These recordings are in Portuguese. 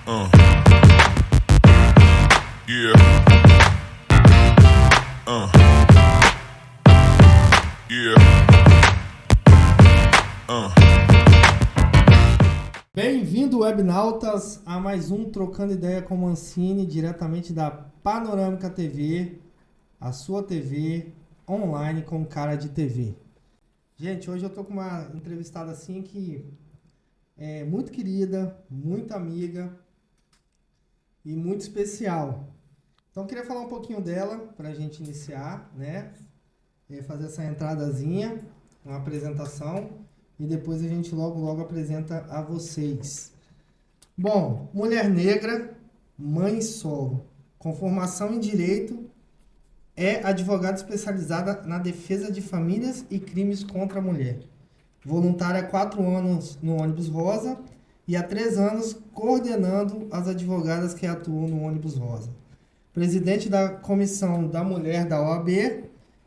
Uh, yeah. Uh, yeah. Bem-vindo, webnautas, a mais um Trocando Ideia com Mancini, diretamente da Panorâmica TV, a sua TV online com cara de TV. Gente, hoje eu tô com uma entrevistada assim que é muito querida, muito amiga e muito especial. Então, eu queria falar um pouquinho dela pra gente iniciar, né? Fazer essa entradazinha, uma apresentação e depois a gente logo apresenta a vocês. Bom, mulher negra, mãe solo, com formação em Direito, é advogada especializada na defesa de famílias e crimes contra a mulher. Voluntária há 4 anos no Ônibus Rosa e há 3 anos coordenando as advogadas que atuam no Ônibus Rosa. Presidente da Comissão da Mulher da OAB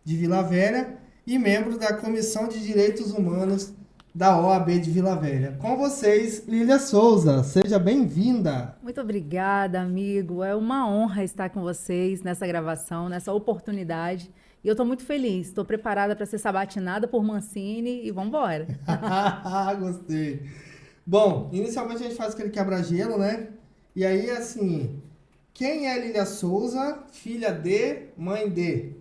de Vila Velha e membro da Comissão de Direitos Humanos da OAB de Vila Velha. Com vocês, Lília Souza. Seja bem-vinda. Muito obrigada, amigo. É uma honra estar com vocês nessa gravação, nessa oportunidade. E eu estou muito feliz. Estou preparada para ser sabatinada por Mancini e vamos embora. Gostei. Bom, inicialmente a gente faz aquele quebra-gelo, né? E aí, assim, quem é Lília Souza, filha de, mãe de?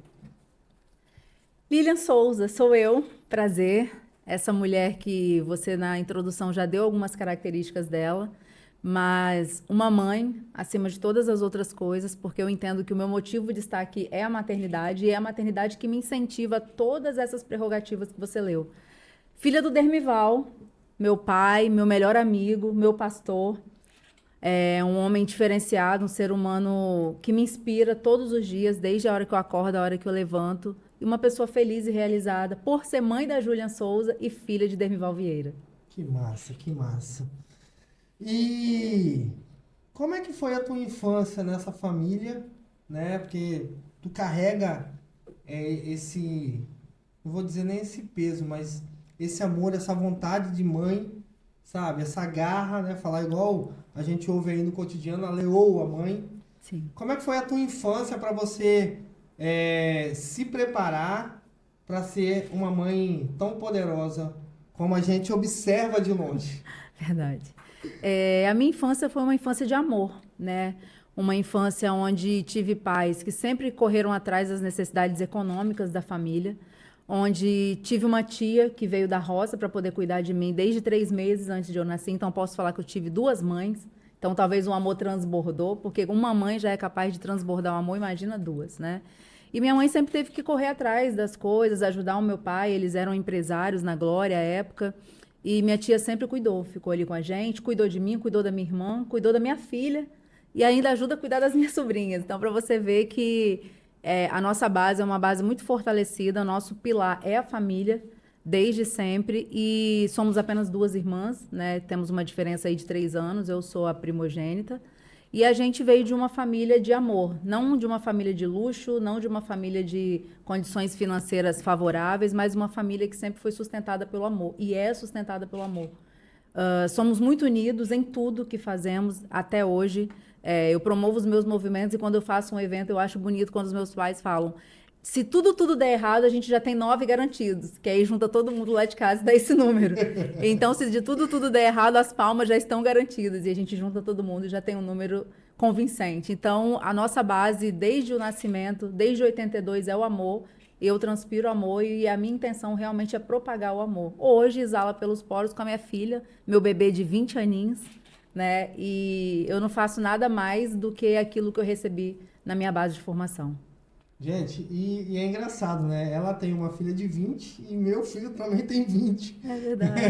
Lilian Souza, sou eu. Prazer. Essa mulher que você na introdução já deu algumas características dela, mas uma mãe acima de todas as outras coisas, porque eu entendo que o meu motivo de estar aqui é a maternidade e é a maternidade que me incentiva a todas essas prerrogativas que você leu. Filha do Dermival, meu pai, meu melhor amigo, meu pastor, é um homem diferenciado, um ser humano que me inspira todos os dias, desde a hora que eu acordo, a hora que eu levanto, e uma pessoa feliz e realizada por ser mãe da Julian Souza e filha de Dermival Vieira. Que massa, que massa. E como é que foi a tua infância nessa família, né? Porque tu carrega esse, não vou dizer nem esse peso, mas esse amor, essa vontade de mãe, sabe? Essa garra, né? Falar igual a gente ouve aí no cotidiano, a leoa, a mãe. Sim. Como é que foi a tua infância para você se preparar para ser uma mãe tão poderosa como a gente observa de longe? Verdade. A minha infância foi uma infância de amor, né? Uma infância onde tive pais que sempre correram atrás das necessidades econômicas da família, onde tive uma tia que veio da roça para poder cuidar de mim desde 3 meses antes de eu nascer, então posso falar que eu tive 2 mães, então talvez um amor transbordou, porque uma mãe já é capaz de transbordar um amor, imagina 2, né? E minha mãe sempre teve que correr atrás das coisas, ajudar o meu pai, eles eram empresários na Glória à época, e minha tia sempre cuidou, ficou ali com a gente, cuidou de mim, cuidou da minha irmã, cuidou da minha filha, e ainda ajuda a cuidar das minhas sobrinhas. Então, para você ver que a nossa base é uma base muito fortalecida, o nosso pilar é a família, desde sempre, e somos apenas 2 irmãs, né? Temos uma diferença aí de 3 anos, eu sou a primogênita, e a gente veio de uma família de amor, não de uma família de luxo, não de uma família de condições financeiras favoráveis, mas uma família que sempre foi sustentada pelo amor, e é sustentada pelo amor. Somos muito unidos em tudo que fazemos até hoje. Eu promovo os meus movimentos e quando eu faço um evento, eu acho bonito quando os meus pais falam: se tudo der errado, a gente já tem 9 garantidos, que aí junta todo mundo lá de casa e dá esse número. Então, se de tudo der errado, as palmas já estão garantidas e a gente junta todo mundo e já tem um número convincente. Então, a nossa base, desde o nascimento, desde 82, é o amor. Eu transpiro amor e a minha intenção realmente é propagar o amor. Hoje, exala pelos poros com a minha filha, meu bebê de 20 aninhos, né? E eu não faço nada mais do que aquilo que eu recebi na minha base de formação. Gente, e é engraçado, né? Ela tem uma filha de 20 e meu filho também tem 20. É verdade,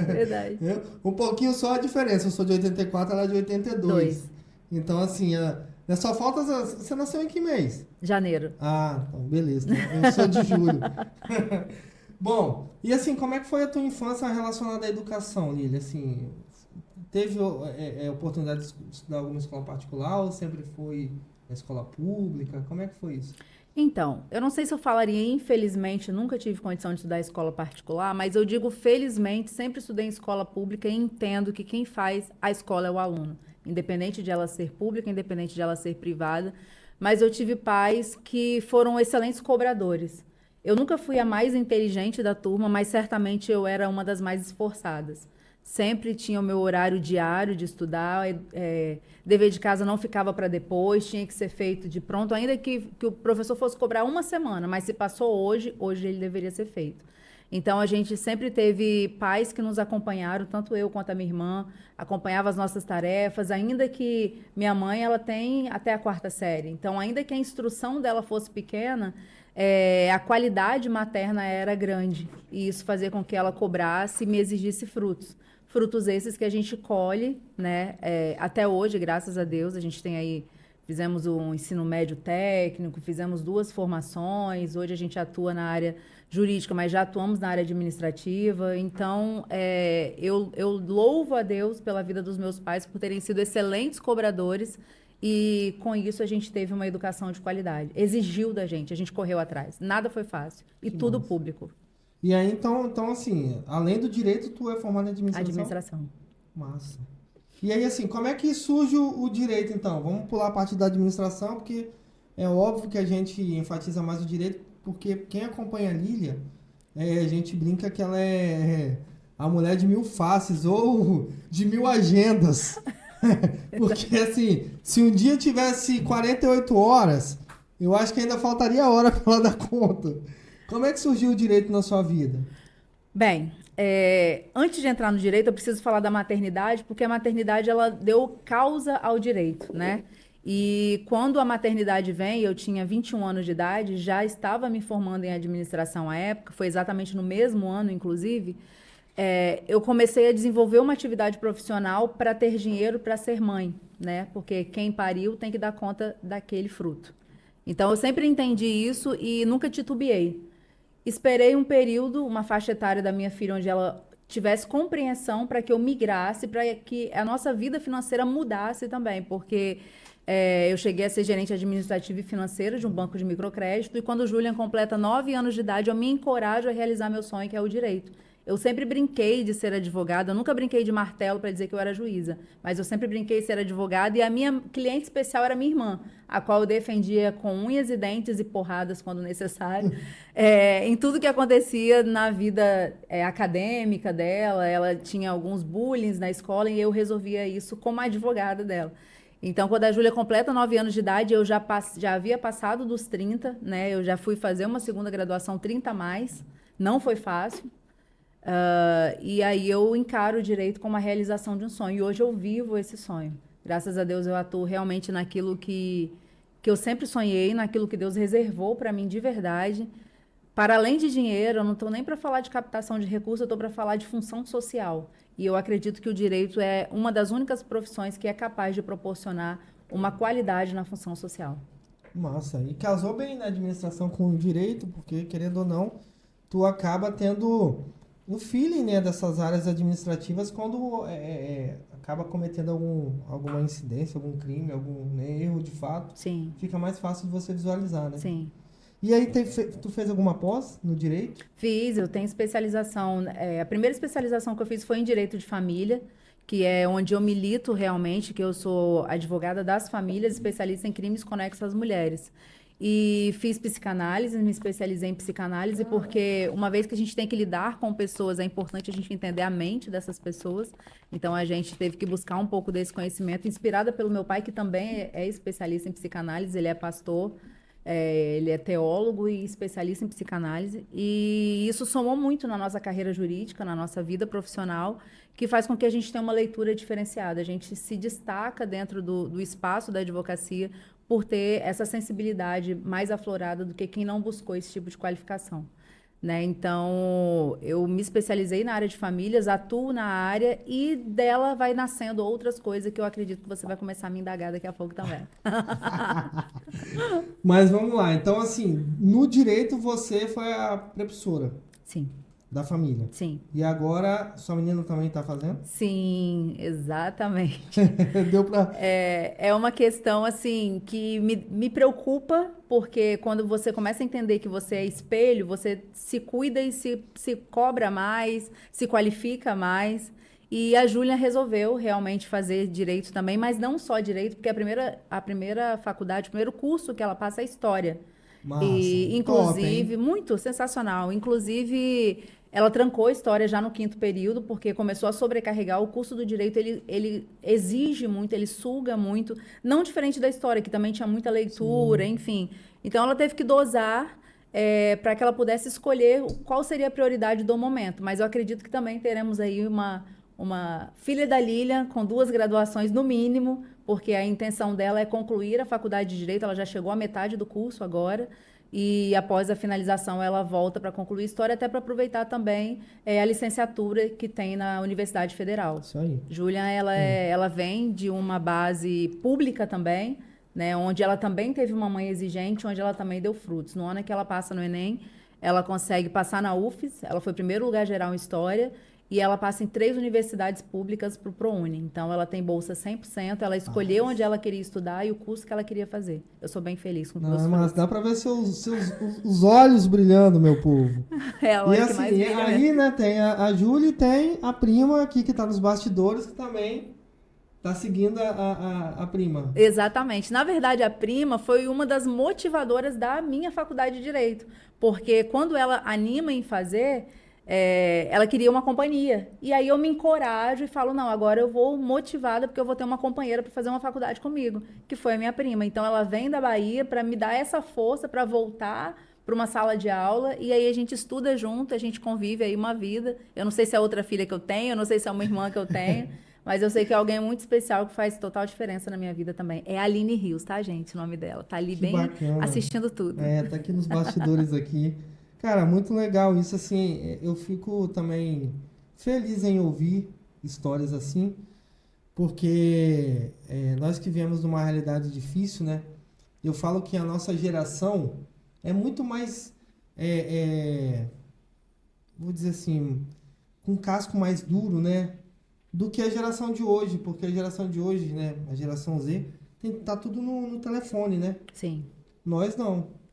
verdade. Um pouquinho só a diferença. Eu sou de 84, ela é de 82. Então, assim, só falta... Você nasceu em que mês? Janeiro. Ah, então, beleza. Né? Eu sou de julho. Bom, e assim, como é que foi a tua infância relacionada à educação, Lília? Assim, teve oportunidade de estudar alguma escola particular ou sempre foi na escola pública? Como é que foi isso? Então, eu não sei se eu falaria infelizmente, nunca tive condição de estudar em escola particular, mas eu digo felizmente, sempre estudei em escola pública e entendo que quem faz a escola é o aluno. independente de ela ser pública, independente de ela ser privada, mas eu tive pais que foram excelentes cobradores. Eu nunca fui a mais inteligente da turma, mas certamente eu era uma das mais esforçadas. Sempre tinha o meu horário diário de estudar, dever de casa não ficava para depois, tinha que ser feito de pronto, ainda que o professor fosse cobrar uma semana, mas se passou hoje ele deveria ser feito. Então, a gente sempre teve pais que nos acompanharam, tanto eu quanto a minha irmã, acompanhava as nossas tarefas, ainda que minha mãe, ela tem até a 4ª série. Então, ainda que a instrução dela fosse pequena, a qualidade materna era grande. E isso fazia com que ela cobrasse e me exigisse frutos. Frutos esses que a gente colhe, né? Até hoje, graças a Deus, a gente tem aí... Fizemos um ensino médio técnico, fizemos 2 formações, hoje a gente atua na área jurídica, mas já atuamos na área administrativa. Então, eu louvo a Deus pela vida dos meus pais por terem sido excelentes cobradores e, com isso, a gente teve uma educação de qualidade. Exigiu da gente, a gente correu atrás. Nada foi fácil. E Que tudo massa. público. E aí, então, assim, além do direito, tu é formado em administração? Administração. Massa. E aí, assim, como é que surge o direito, então? Vamos pular a parte da administração, porque é óbvio que a gente enfatiza mais o direito, porque quem acompanha a Lília, a gente brinca que ela é a mulher de 1000 faces ou de 1000 agendas. Porque, assim, se um dia tivesse 48 horas, eu acho que ainda faltaria hora para ela dar conta. Como é que surgiu o direito na sua vida? Bem, antes de entrar no direito, eu preciso falar da maternidade, porque a maternidade ela deu causa ao direito, né? E quando a maternidade vem, eu tinha 21 anos de idade, já estava me formando em administração à época, foi exatamente no mesmo ano, inclusive, eu comecei a desenvolver uma atividade profissional para ter dinheiro para ser mãe, né? Porque quem pariu tem que dar conta daquele fruto. Então, eu sempre entendi isso e nunca titubeei. Esperei um período, uma faixa etária da minha filha, onde ela tivesse compreensão para que eu migrasse, para que a nossa vida financeira mudasse também, porque eu cheguei a ser gerente administrativa e financeira de um banco de microcrédito, e quando o Julian completa 9 anos de idade, eu me encorajo a realizar meu sonho, que é o direito. Eu sempre brinquei de ser advogada, eu nunca brinquei de martelo para dizer que eu era juíza, mas eu sempre brinquei de ser advogada, e a minha cliente especial era minha irmã, a qual eu defendia com unhas e dentes e porradas quando necessário, em tudo que acontecia na vida acadêmica dela. Ela tinha alguns bullying na escola e eu resolvia isso como advogada dela. Então, quando a Júlia completa 9 anos de idade, eu já havia passado dos 30, né? Eu já fui fazer uma segunda graduação 30 a mais, não foi fácil. E aí eu encaro o direito como a realização de um sonho. E hoje eu vivo esse sonho. Graças a Deus eu atuo realmente naquilo que eu sempre sonhei, naquilo que Deus reservou para mim de verdade. Para além de dinheiro, eu não estou nem para falar de captação de recursos, eu estou para falar de função social. E eu acredito que o direito é uma das únicas profissões que é capaz de proporcionar uma qualidade na função social. Massa. E casou bem na administração com o direito, porque, querendo ou não, tu acaba tendo um feeling, né, dessas áreas administrativas quando acaba cometendo alguma incidência, algum crime, algum erro de fato. Sim. Fica mais fácil de você visualizar, né? Sim. E aí, tu fez alguma pós no direito? Fiz, eu tenho especialização. A primeira especialização que eu fiz foi em Direito de Família, que é onde eu milito realmente, que eu sou advogada das famílias, especialista em crimes conexos às mulheres. E fiz psicanálise, me especializei em psicanálise, porque uma vez que a gente tem que lidar com pessoas, é importante a gente entender a mente dessas pessoas. Então, a gente teve que buscar um pouco desse conhecimento, inspirada pelo meu pai, que também é especialista em psicanálise, ele é pastor, ele é teólogo e especialista em psicanálise. E isso somou muito na nossa carreira jurídica, na nossa vida profissional, que faz com que a gente tenha uma leitura diferenciada. A gente se destaca dentro do espaço da advocacia por ter essa sensibilidade mais aflorada do que quem não buscou esse tipo de qualificação, né? Então, eu me especializei na área de famílias, atuo na área e dela vai nascendo outras coisas que eu acredito que você vai começar a me indagar daqui a pouco também. Mas vamos lá. Então, assim, no direito você foi a precursora. Sim. Da família. Sim. E agora, sua menina também está fazendo? Sim, exatamente. Deu pra... É uma questão, assim, que me preocupa, porque quando você começa a entender que você é espelho, você se cuida e se cobra mais, se qualifica mais. E a Júlia resolveu realmente fazer direito também, mas não só direito, porque a primeira faculdade, o primeiro curso que ela passa é história. Massa. E, Top, inclusive, hein? muito sensacional. Inclusive, ela trancou a história já no quinto período, porque começou a sobrecarregar. O curso do direito, ele exige muito, ele suga muito. Não diferente da história, que também tinha muita leitura, Sim. enfim. Então, ela teve que dosar para que ela pudesse escolher qual seria a prioridade do momento. Mas eu acredito que também teremos aí uma filha da Lilian com 2 graduações no mínimo, porque a intenção dela é concluir a faculdade de Direito, ela já chegou à metade do curso agora, e após a finalização ela volta para concluir História, até para aproveitar também a licenciatura que tem na Universidade Federal. Isso aí. Julian, ela vem de uma base pública também, né, onde ela também teve uma mãe exigente, onde ela também deu frutos. No ano que ela passa no Enem, ela consegue passar na UFES, ela foi primeiro lugar geral em História, e ela passa em 3 universidades públicas para o ProUni. Então, ela tem bolsa 100%, ela escolheu onde ela queria estudar e o curso que ela queria fazer. Eu sou bem feliz com os meus Mas frutos. dá pra ver os olhos brilhando, meu povo. É a E hora que assim, mais brilha aí, mesmo. né, tem a Júlia e tem a prima aqui que tá nos bastidores, que também tá seguindo a prima. Exatamente. Na verdade, a prima foi uma das motivadoras da minha faculdade de Direito. Porque quando ela anima em fazer, ela queria uma companhia. E aí eu me encorajo e falo, não, agora eu vou motivada porque eu vou ter uma companheira para fazer uma faculdade comigo, que foi a minha prima. Então ela vem da Bahia para me dar essa força para voltar para uma sala de aula e aí a gente estuda junto, a gente convive aí uma vida. Eu não sei se é outra filha que eu tenho, eu não sei se é uma irmã que eu tenho, mas eu sei que é alguém muito especial que faz total diferença na minha vida também. É a Aline Rios, tá, gente? O nome dela. Tá ali Que bem bacana. assistindo tudo. Tá aqui nos bastidores aqui. Cara, muito legal isso, assim, eu fico também feliz em ouvir histórias assim, porque nós que viemos de uma realidade difícil, né? Eu falo que a nossa geração é muito mais, vou dizer assim, com um casco mais duro, né? Do que a geração de hoje, porque a geração de hoje, né? A geração Z, tá tudo no telefone, né? Sim. Nós não.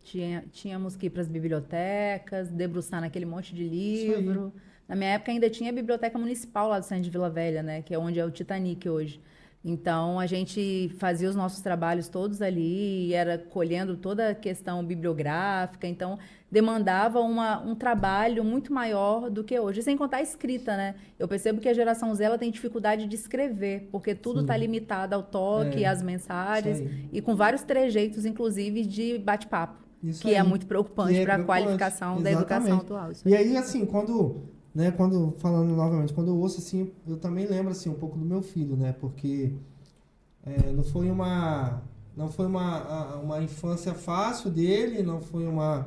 Tínhamos que ir para as bibliotecas, debruçar naquele monte de Isso aí. livro. Na minha época ainda tinha a biblioteca municipal lá do centro de Vila Velha, né? Que é onde é o Titanic hoje. Então a gente fazia os nossos trabalhos todos ali, e era colhendo toda a questão bibliográfica. Então demandava um trabalho muito maior do que hoje. E sem contar a escrita, né? Eu percebo que a geração Z ela tem dificuldade de escrever, porque tudo está Sim. limitado ao toque, às Isso mensagens, aí. e com vários trejeitos, inclusive, de bate-papo. Isso Que é aí. muito Que preocupante é para a preocupante. qualificação da educação Exatamente. atual. Isso E aí. aí, assim, falando novamente, quando eu ouço assim, eu também lembro assim um pouco do meu filho, né? Porque não foi uma infância fácil dele, não foi uma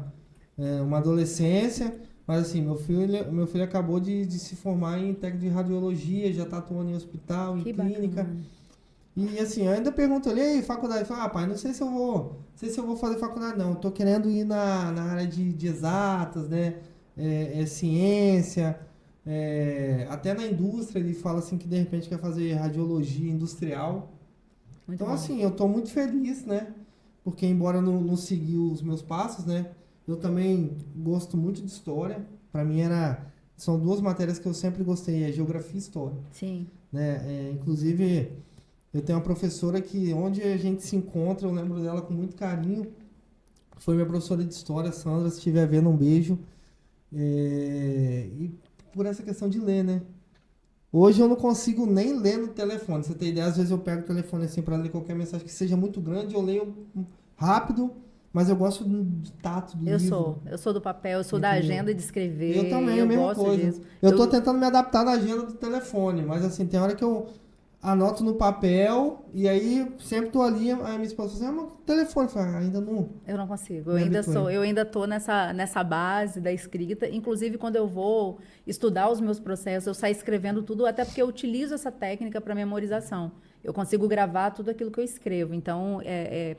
adolescência, mas assim, meu filho acabou de se formar em técnico de radiologia, já está atuando em hospital, em Que clínica. bacana. E assim, eu ainda pergunto ele, ei, faculdade? Eu falo, pai, não sei se eu vou fazer faculdade, não. Eu tô querendo ir na área de exatas, né? Ciência, até na indústria ele fala assim que de repente quer fazer radiologia industrial. Muito Então, bom. assim, eu tô muito feliz, né? Porque embora não segui os meus passos, né? Eu também gosto muito de história. Para mim são 2 matérias que eu sempre gostei, é geografia e história, Sim. né? Inclusive, eu tenho uma professora que onde a gente se encontra, eu lembro dela com muito carinho. Foi minha professora de história, Sandra, se estiver vendo, um beijo. E por essa questão de ler, né? Hoje eu não consigo nem ler no telefone. Você tem ideia? Às vezes eu pego o telefone assim para ler qualquer mensagem que seja muito grande, eu leio rápido, mas eu gosto de tato do livro. Eu sou do papel, eu sou da Entendeu? agenda de escrever, Eu também, a eu mesma gosto coisa. disso. Eu tô tentando me adaptar na agenda do telefone, mas assim, tem hora que eu anoto no papel e aí sempre tô ali, aí minha esposa fala assim, mas telefone, eu falo, ainda não. Eu não consigo. Me habituei. Eu ainda tô nessa base da escrita. Inclusive, quando eu vou estudar os meus processos, eu saio escrevendo tudo, até porque eu utilizo essa técnica para memorização. Eu consigo gravar tudo aquilo que eu escrevo. Então,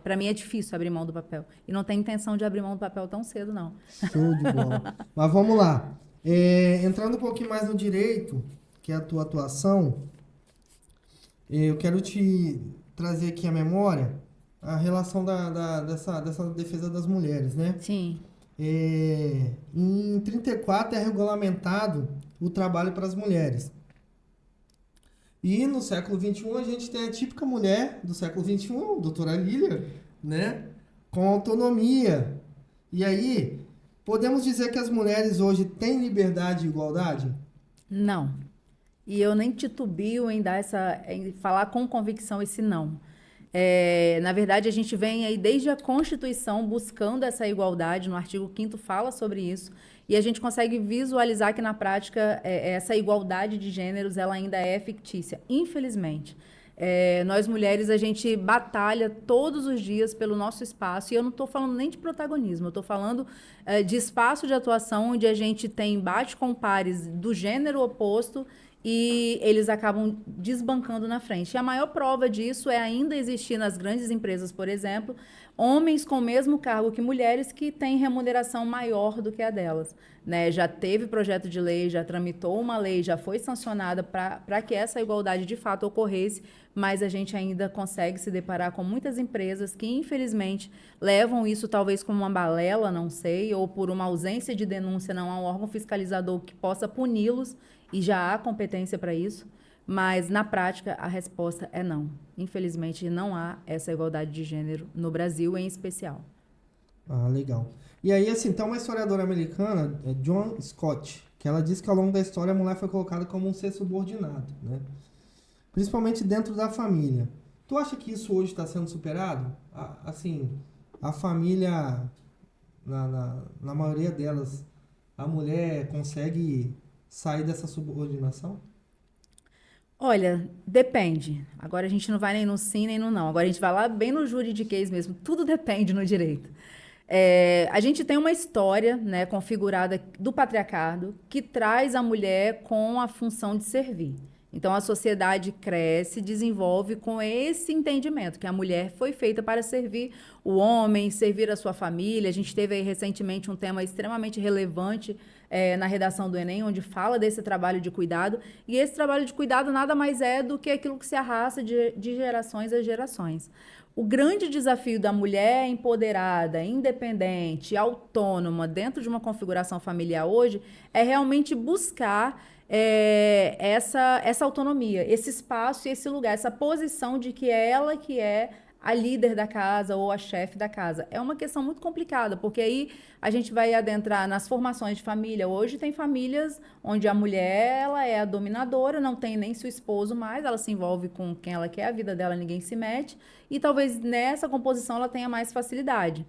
para mim é difícil abrir mão do papel. E não tenho intenção de abrir mão do papel tão cedo, não. Show de bola. Mas vamos lá. Entrando um pouquinho mais no direito, que é a tua atuação, eu quero te trazer aqui à memória a relação dessa defesa das mulheres, né? Sim. Em 34 é regulamentado o trabalho para as mulheres. E no século XXI a gente tem a típica mulher do século XXI, doutora Lília, né? Com autonomia. E aí, podemos dizer que as mulheres hoje têm liberdade e igualdade? Não. E eu nem titubio em falar com convicção esse não. Na verdade, a gente vem aí desde a Constituição buscando essa igualdade, no artigo 5º fala sobre isso, e a gente consegue visualizar que na prática essa igualdade de gêneros ela ainda é fictícia, infelizmente. Nós mulheres, a gente batalha todos os dias pelo nosso espaço, e eu não estou falando nem de protagonismo, eu estou falando de espaço de atuação onde a gente tem embate com pares do gênero oposto e eles acabam desbancando na frente. E a maior prova disso é ainda existir nas grandes empresas, por exemplo, homens com o mesmo cargo que mulheres que têm remuneração maior do que a delas. Né? Já teve projeto de lei, já tramitou uma lei, já foi sancionada para que essa igualdade de fato ocorresse, mas a gente ainda consegue se deparar com muitas empresas que, infelizmente, levam isso talvez como uma balela, não sei, ou por uma ausência de denúncia, não há um órgão fiscalizador que possa puni-los, e já há competência para isso, mas na prática a resposta é não. Infelizmente, não há essa igualdade de gênero no Brasil em especial. Ah, legal. E aí, assim, tem uma historiadora americana, John Scott, que ela diz que ao longo da história a mulher foi colocada como um ser subordinado, né? Principalmente dentro da família. Tu acha que isso hoje está sendo superado? Assim, a família, na maioria delas, a mulher consegue sair dessa subordinação? Olha, depende. Agora a gente não vai nem no sim, nem no não. Agora a gente vai lá bem no juridiquês mesmo. Tudo depende no direito. A gente tem uma história, né, configurada do patriarcado que traz a mulher com a função de servir. Então, a sociedade cresce, desenvolve com esse entendimento, que a mulher foi feita para servir o homem, servir a sua família. A gente teve aí recentemente um tema extremamente relevante na redação do Enem, onde fala desse trabalho de cuidado. E esse trabalho de cuidado nada mais é do que aquilo que se arrasta de gerações a gerações. O grande desafio da mulher empoderada, independente, autônoma, dentro de uma configuração familiar hoje, é realmente buscar essa autonomia, esse espaço e esse lugar, essa posição de que é ela que é a líder da casa ou a chefe da casa. É uma questão muito complicada, porque aí a gente vai adentrar nas formações de família. Hoje tem famílias onde a mulher ela é a dominadora, não tem nem seu esposo mais, ela se envolve com quem ela quer, a vida dela ninguém se mete, e talvez nessa composição ela tenha mais facilidade.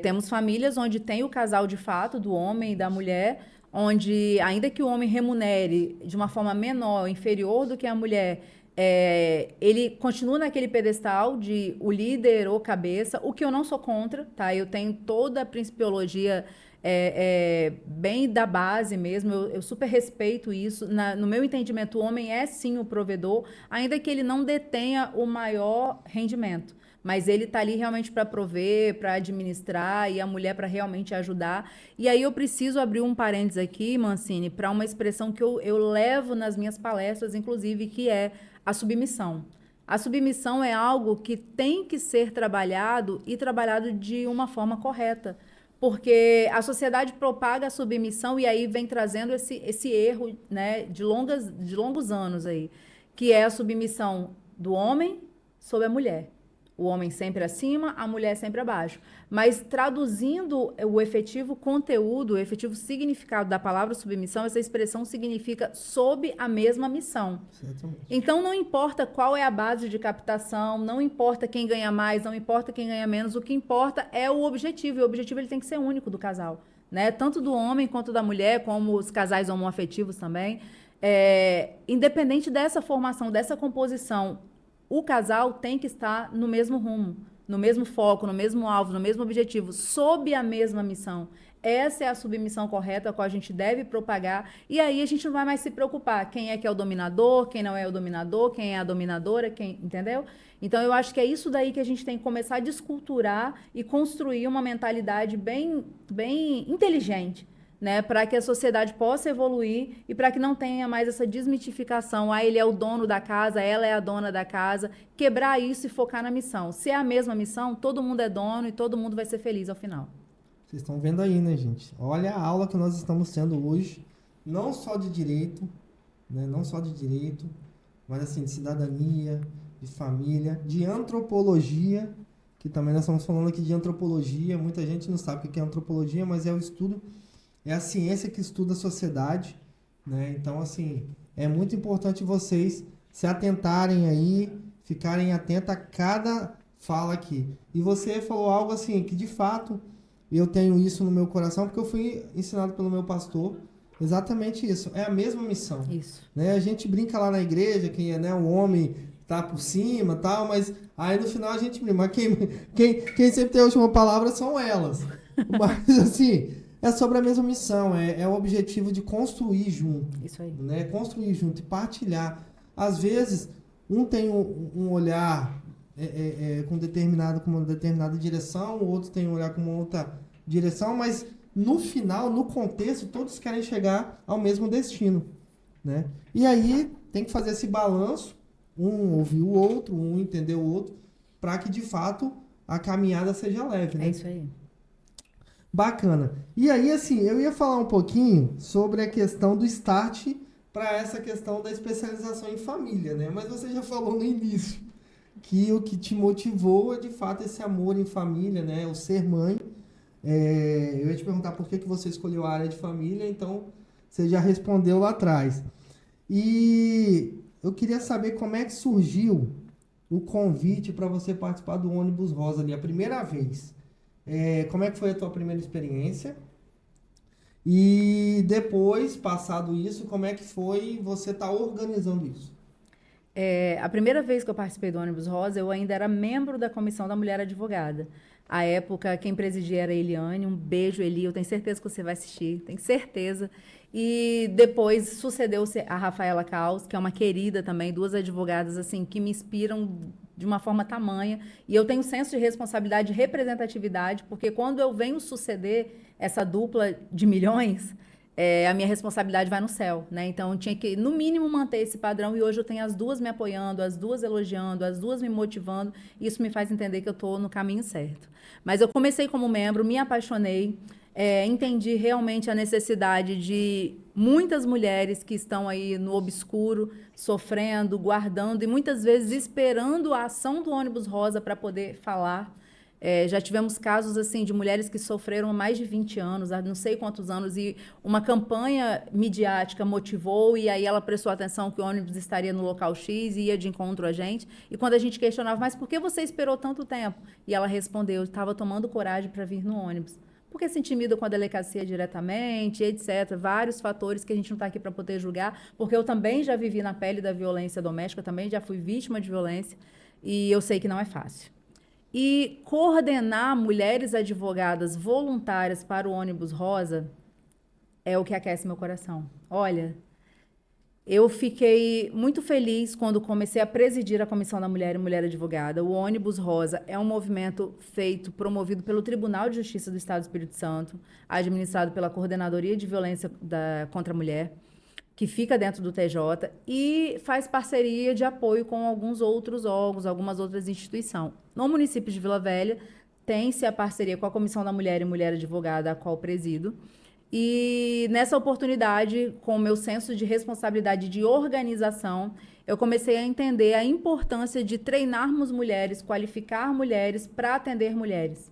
Temos famílias onde tem o casal de fato, do homem e da mulher, onde, ainda que o homem remunere de uma forma menor, inferior do que a mulher, ele continua naquele pedestal de o líder ou cabeça, o que eu não sou contra, tá? Eu tenho toda a principiologia bem da base mesmo, eu super respeito isso. No meu entendimento, o homem é sim o provedor, ainda que ele não detenha o maior rendimento. Mas ele está ali realmente para prover, para administrar, e a mulher para realmente ajudar. E aí eu preciso abrir um parênteses aqui, Mancini, para uma expressão que eu levo nas minhas palestras, inclusive, que é a submissão. A submissão é algo que tem que ser trabalhado e trabalhado de uma forma correta. Porque a sociedade propaga a submissão e aí vem trazendo esse erro, né, de longos anos aí, que é a submissão do homem sobre a mulher. O homem sempre acima, a mulher sempre abaixo. Mas traduzindo o efetivo conteúdo, o efetivo significado da palavra submissão, essa expressão significa sob a mesma missão. Certamente. Então, não importa qual é a base de captação, não importa quem ganha mais, não importa quem ganha menos, o que importa é o objetivo, e o objetivo ele tem que ser único do casal, né? Tanto do homem quanto da mulher, como os casais homoafetivos também. Independente dessa formação, dessa composição, o casal tem que estar no mesmo rumo, no mesmo foco, no mesmo alvo, no mesmo objetivo, sob a mesma missão. Essa é a submissão correta a qual a gente deve propagar. E aí a gente não vai mais se preocupar quem é que é o dominador, quem não é o dominador, quem é a dominadora, entendeu? Então eu acho que é isso daí que a gente tem que começar a desculturar e construir uma mentalidade bem inteligente, né, para que a sociedade possa evoluir e para que não tenha mais essa desmitificação, ele é o dono da casa, ela é a dona da casa, quebrar isso e focar na missão. Se é a mesma missão, todo mundo é dono e todo mundo vai ser feliz ao final. Vocês estão vendo aí, né, gente? Olha a aula que nós estamos tendo hoje, não só de direito, né, não só de direito, mas assim, de cidadania, de família, de antropologia, que também nós estamos falando aqui de antropologia. Muita gente não sabe o que é antropologia, mas é o estudo, é a ciência que estuda a sociedade, né? Então, assim, é muito importante vocês se atentarem aí, ficarem atentos a cada fala aqui. E você falou algo assim, que de fato eu tenho isso no meu coração, porque eu fui ensinado pelo meu pastor exatamente isso. É a mesma missão. Isso. Né? A gente brinca lá na igreja que, né, o homem tá por cima, tal, mas aí no final a gente brinca. Mas quem sempre tem a última palavra são elas. Mas assim, é sobre a mesma missão, é o objetivo de construir junto. Isso aí. Né? Construir junto e partilhar. Às vezes, um tem um olhar com uma determinada direção, o outro tem um olhar com uma outra direção, mas no final, no contexto, todos querem chegar ao mesmo destino. Né? E aí tem que fazer esse balanço, um ouvir o outro, um entender o outro, para que de fato a caminhada seja leve. Né? É isso aí. Bacana. E aí, assim, eu ia falar um pouquinho sobre a questão do start para essa questão da especialização em família, né? Mas você já falou no início que o que te motivou é de fato esse amor em família, né? O ser mãe. Eu ia te perguntar por que você escolheu a área de família, então você já respondeu lá atrás. E eu queria saber como é que surgiu o convite para você participar do Ônibus Rosa ali, a primeira vez. Como é que foi a tua primeira experiência? E depois, passado isso, como é que foi você estar organizando isso? A primeira vez que eu participei do Ônibus Rosa, eu ainda era membro da Comissão da Mulher Advogada. À época, quem presidia era a Eliane. Um beijo, Eli. Eu tenho certeza que você vai assistir. Tenho certeza. E depois sucedeu-se a Rafaela Caos, que é uma querida também, duas advogadas assim que me inspiram de uma forma tamanha. E eu tenho senso de responsabilidade e representatividade, porque quando eu venho suceder essa dupla de milhões, a minha responsabilidade vai no céu, né? Então, eu tinha que, no mínimo, manter esse padrão. E hoje eu tenho as duas me apoiando, as duas elogiando, as duas me motivando. Isso me faz entender que eu estou no caminho certo. Mas eu comecei como membro, me apaixonei, entendi realmente a necessidade de muitas mulheres que estão aí no obscuro, sofrendo, guardando e muitas vezes esperando a ação do Ônibus Rosa para poder falar. Já tivemos casos assim de mulheres que sofreram há mais de 20 anos, há não sei quantos anos, e uma campanha midiática motivou, e aí ela prestou atenção que o ônibus estaria no local X e ia de encontro a gente. E quando a gente questionava, mas por que você esperou tanto tempo? E ela respondeu, eu estava tomando coragem para vir no ônibus. Porque se intimida com a delegacia diretamente, etc. Vários fatores que a gente não está aqui para poder julgar, porque eu também já vivi na pele da violência doméstica, eu também já fui vítima de violência, e eu sei que não é fácil. E coordenar mulheres advogadas voluntárias para o Ônibus Rosa é o que aquece meu coração. Olha, eu fiquei muito feliz quando comecei a presidir a Comissão da Mulher e Mulher Advogada. O Ônibus Rosa é um movimento promovido pelo Tribunal de Justiça do Estado do Espírito Santo, administrado pela Coordenadoria de Violência contra a Mulher, que fica dentro do TJ, e faz parceria de apoio com alguns outros órgãos, algumas outras instituições. No município de Vila Velha, tem-se a parceria com a Comissão da Mulher e Mulher Advogada, a qual presido. E nessa oportunidade, com o meu senso de responsabilidade de organização, eu comecei a entender a importância de treinarmos mulheres, qualificar mulheres para atender mulheres.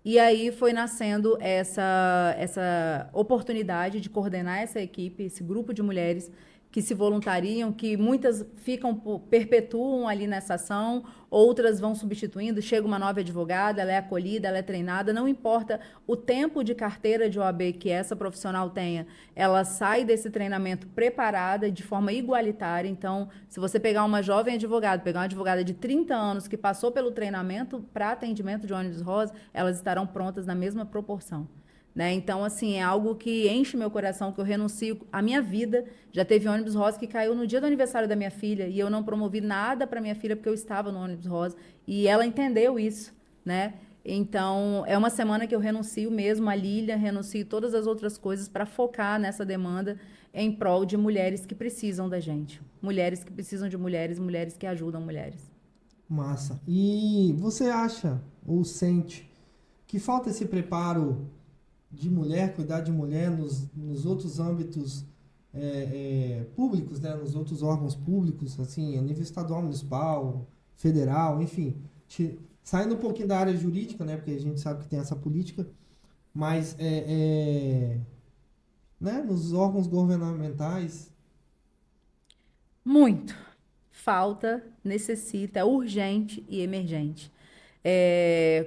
E aí foi nascendo essa oportunidade de coordenar essa equipe, esse grupo de mulheres que se voluntariam, que muitas perpetuam ali nessa ação, outras vão substituindo, chega uma nova advogada, ela é acolhida, ela é treinada, não importa o tempo de carteira de OAB que essa profissional tenha, ela sai desse treinamento preparada de forma igualitária. Então, se você pegar uma jovem advogada, pegar uma advogada de 30 anos que passou pelo treinamento para atendimento de ônibus rosa, elas estarão prontas na mesma proporção. Né? Então, assim, é algo que enche meu coração, que eu renuncio à minha vida. Já teve ônibus rosa que caiu no dia do aniversário da minha filha e eu não promovi nada para minha filha porque eu estava no ônibus rosa e ela entendeu isso, né? Então, é uma semana que eu renuncio mesmo a Lília, renuncio todas as outras coisas para focar nessa demanda em prol de mulheres que precisam da gente. Mulheres que precisam de mulheres, mulheres que ajudam mulheres. Massa. E você acha ou sente que falta esse preparo de mulher, cuidar de mulher nos outros âmbitos públicos, né, nos outros órgãos públicos, assim, a nível estadual, municipal, federal, enfim, saindo um pouquinho da área jurídica, né, porque a gente sabe que tem essa política, mas né, nos órgãos governamentais. Muito. Falta, necessita, é urgente e emergente.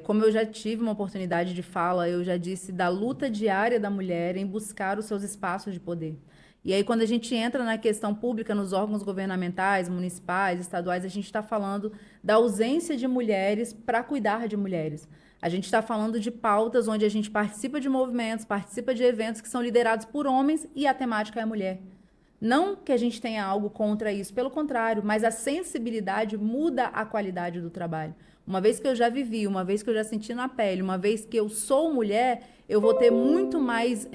Como eu já tive uma oportunidade de fala, eu já disse da luta diária da mulher em buscar os seus espaços de poder. E aí, quando a gente entra na questão pública, nos órgãos governamentais, municipais, estaduais, a gente está falando da ausência de mulheres para cuidar de mulheres. A gente está falando de pautas onde a gente participa de movimentos, participa de eventos que são liderados por homens e a temática é a mulher. Não que a gente tenha algo contra isso, pelo contrário, mas a sensibilidade muda a qualidade do trabalho. Uma vez que eu já vivi, uma vez que eu já senti na pele, uma vez que eu sou mulher, eu vou ter muito mais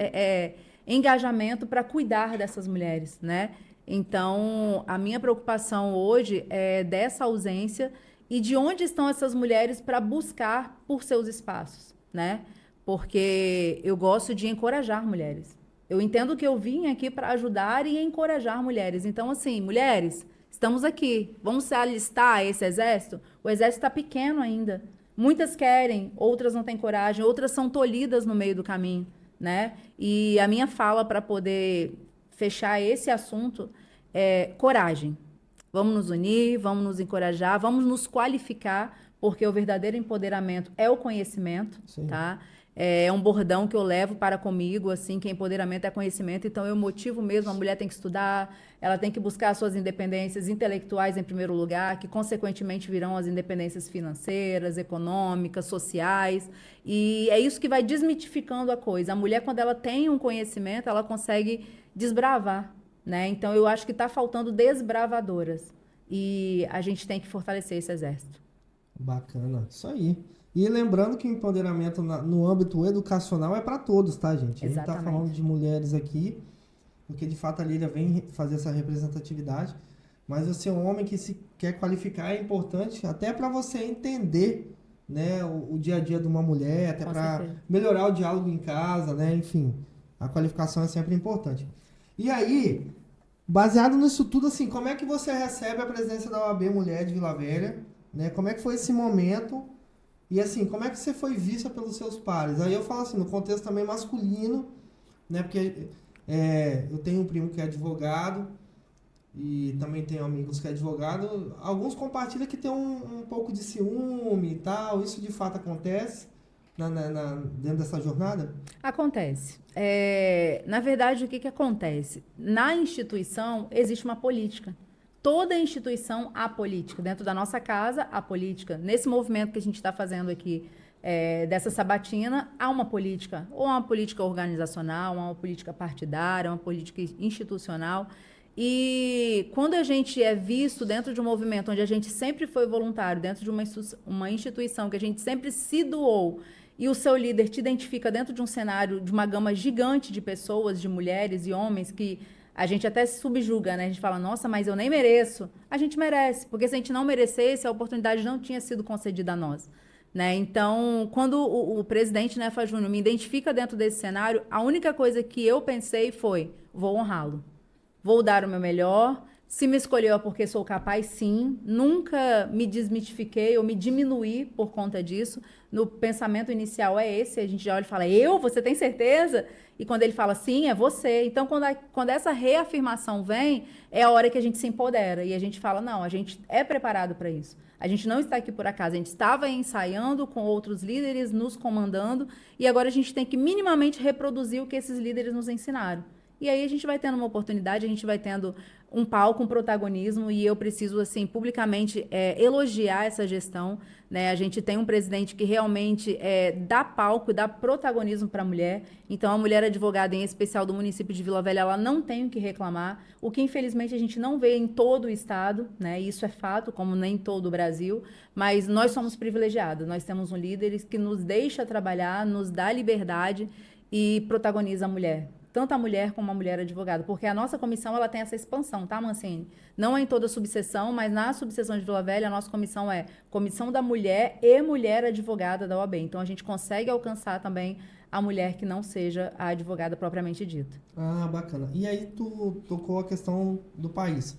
engajamento para cuidar dessas mulheres, né? Então, a minha preocupação hoje é dessa ausência e de onde estão essas mulheres para buscar por seus espaços, né? Porque eu gosto de encorajar mulheres. Eu entendo que eu vim aqui para ajudar e encorajar mulheres. Então, assim, mulheres, estamos aqui. Vamos se alistar a esse exército? O exército está pequeno ainda. Muitas querem, outras não têm coragem, outras são tolhidas no meio do caminho, né? E a minha fala para poder fechar esse assunto é coragem. Vamos nos unir, vamos nos encorajar, vamos nos qualificar, porque o verdadeiro empoderamento é o conhecimento, Sim. tá? É um bordão que eu levo para comigo, assim, que empoderamento é conhecimento. Então, eu motivo mesmo, a mulher tem que estudar, ela tem que buscar suas independências intelectuais em primeiro lugar, que, consequentemente, virão as independências financeiras, econômicas, sociais. E é isso que vai desmitificando a coisa. A mulher, quando ela tem um conhecimento, ela consegue desbravar, né? Então, eu acho que está faltando desbravadoras. E a gente tem que fortalecer esse exército. Bacana, isso aí. E lembrando que o empoderamento no âmbito educacional é para todos, tá, gente? A gente está falando de mulheres aqui, porque de fato a Lília vem fazer essa representatividade, mas você é um homem que se quer qualificar é importante até para você entender, né, o dia a dia de uma mulher, até para melhorar o diálogo em casa, né? Enfim, a qualificação é sempre importante. E aí, baseado nisso tudo, assim, como é que você recebe a presença da OAB Mulher de Vila Velha, né? Como é que foi esse momento? E assim, como é que você foi vista pelos seus pares? Aí eu falo assim, no contexto também masculino, né? Porque eu tenho um primo que é advogado e também tenho amigos que é advogado. Alguns compartilham que tem um pouco de ciúme e tal. Isso de fato acontece dentro dessa jornada? Acontece. Na verdade, o que acontece? Na instituição, existe uma política. Toda instituição há política. Dentro da nossa casa, há política. Nesse movimento que a gente está fazendo aqui, dessa sabatina, há uma política. Ou uma política organizacional, uma política partidária, uma política institucional. E quando a gente é visto dentro de um movimento onde a gente sempre foi voluntário, dentro de uma instituição que a gente sempre se doou, e o seu líder te identifica dentro de um cenário, de uma gama gigante de pessoas, de mulheres e homens que a gente até se subjuga, né? A gente fala, nossa, mas eu nem mereço. A gente merece, porque se a gente não merecesse, a oportunidade não tinha sido concedida a nós, né? Então, quando o presidente Nefa Júnior me identifica dentro desse cenário, a única coisa que eu pensei foi, vou honrá-lo. Vou dar o meu melhor. Se me escolheu é porque sou capaz, sim. Nunca me desmitifiquei ou me diminuí por conta disso. No pensamento inicial é esse. A gente já olha e fala, eu? Você tem certeza? E quando ele fala, sim, é você. Então, quando essa reafirmação vem, é a hora que a gente se empodera. E a gente fala, não, a gente é preparado para isso. A gente não está aqui por acaso. A gente estava ensaiando com outros líderes, nos comandando. E agora a gente tem que minimamente reproduzir o que esses líderes nos ensinaram. E aí a gente vai tendo uma oportunidade, a gente vai tendo um palco, um protagonismo, e eu preciso, assim, publicamente elogiar essa gestão, né? A gente tem um presidente que realmente dá palco, dá protagonismo para a mulher. Então, a mulher advogada, em especial do município de Vila Velha, ela não tem o que reclamar, o que, infelizmente, a gente não vê em todo o estado, né? Isso é fato, como nem em todo o Brasil, mas nós somos privilegiados. Nós temos um líder que nos deixa trabalhar, nos dá liberdade e protagoniza a mulher. tanto a mulher como a mulher advogada, porque a nossa comissão ela tem essa expansão, tá, Mancini? Não é em toda subseção, mas na subseção de Vila Velha, a nossa comissão é Comissão da Mulher e Mulher Advogada da OAB. Então, a gente consegue alcançar também a mulher que não seja a advogada propriamente dita. Ah, bacana. E aí tu tocou a questão do país.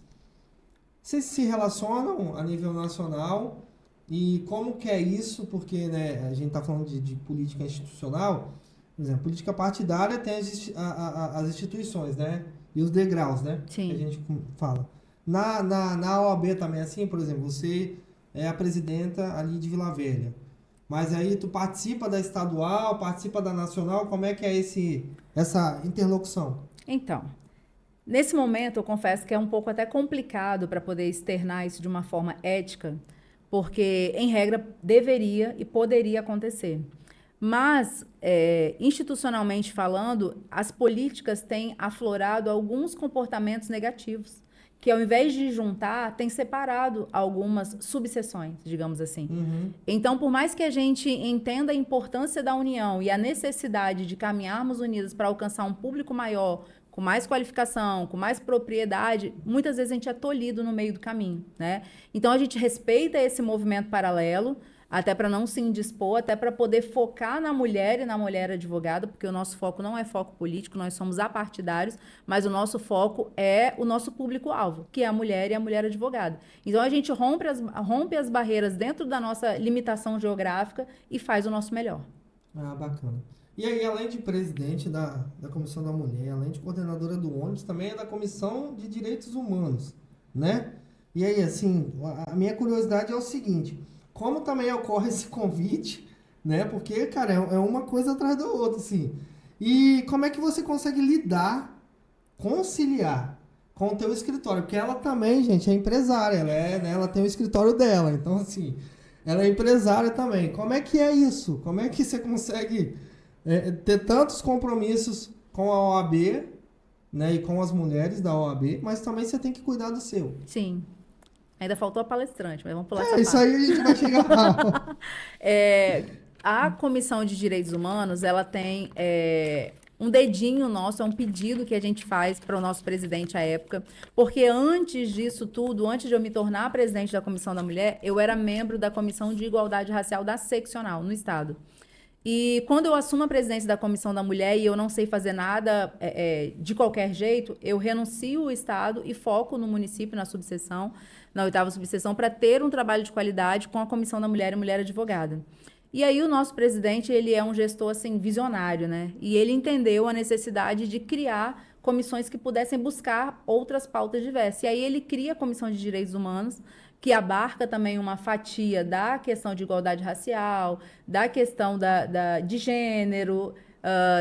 Vocês se relacionam a nível nacional e como que é isso? Porque, né, a gente está falando de política institucional, por exemplo, política partidária tem as instituições, né? E os degraus, né? Sim. Que a gente fala. Na OAB também é assim, por exemplo, você é a presidenta ali de Vila Velha. Mas aí tu participa da estadual, participa da nacional, como é que é essa interlocução? Então, nesse momento eu confesso que é um pouco até complicado para poder externar isso de uma forma ética, porque, em regra, deveria e poderia acontecer. Mas, institucionalmente falando, as políticas têm aflorado alguns comportamentos negativos, que ao invés de juntar, tem separado algumas subseções, digamos assim. Uhum. Então, por mais que a gente entenda a importância da união e a necessidade de caminharmos unidos para alcançar um público maior, com mais qualificação, com mais propriedade, muitas vezes a gente é tolhido no meio do caminho, né? Então, a gente respeita esse movimento paralelo, até para não se indispor, até para poder focar na mulher e na mulher advogada, porque o nosso foco não é foco político, nós somos apartidários, mas o nosso foco é o nosso público-alvo, que é a mulher e a mulher advogada. Então, a gente rompe as barreiras dentro da nossa limitação geográfica e faz o nosso melhor. Ah, bacana. E aí, além de presidente da Comissão da Mulher, além de coordenadora do ônibus, também é da Comissão de Direitos Humanos, né? E aí, assim, a minha curiosidade é o seguinte: como também ocorre esse convite, né? Porque, cara, é uma coisa atrás da outra, assim. E como é que você consegue conciliar com o teu escritório? Porque ela também, gente, é empresária, né? Ela tem o escritório dela, então, assim, ela é empresária também. Como é que é isso? Como é que você consegue ter tantos compromissos com a OAB, né? E com as mulheres da OAB, mas também você tem que cuidar do seu. Sim. Ainda faltou a palestrante, mas vamos pular essa Isso parte. aí a gente vai chegar lá. A Comissão de Direitos Humanos, ela tem um dedinho nosso, é um pedido que a gente faz para o nosso presidente à época, porque antes disso tudo, antes de eu me tornar presidente da Comissão da Mulher, eu era membro da Comissão de Igualdade Racial da Seccional, no Estado. E quando eu assumo a presidência da Comissão da Mulher e eu não sei fazer nada de qualquer jeito, eu renuncio o Estado e foco no município, na subseção, na 8ª subseção, para ter um trabalho de qualidade com a Comissão da Mulher e Mulher Advogada. E aí o nosso presidente, ele é um gestor, assim, visionário, né? E ele entendeu a necessidade de criar comissões que pudessem buscar outras pautas diversas. E aí ele cria a Comissão de Direitos Humanos, que abarca também uma fatia da questão de igualdade racial, da questão de gênero,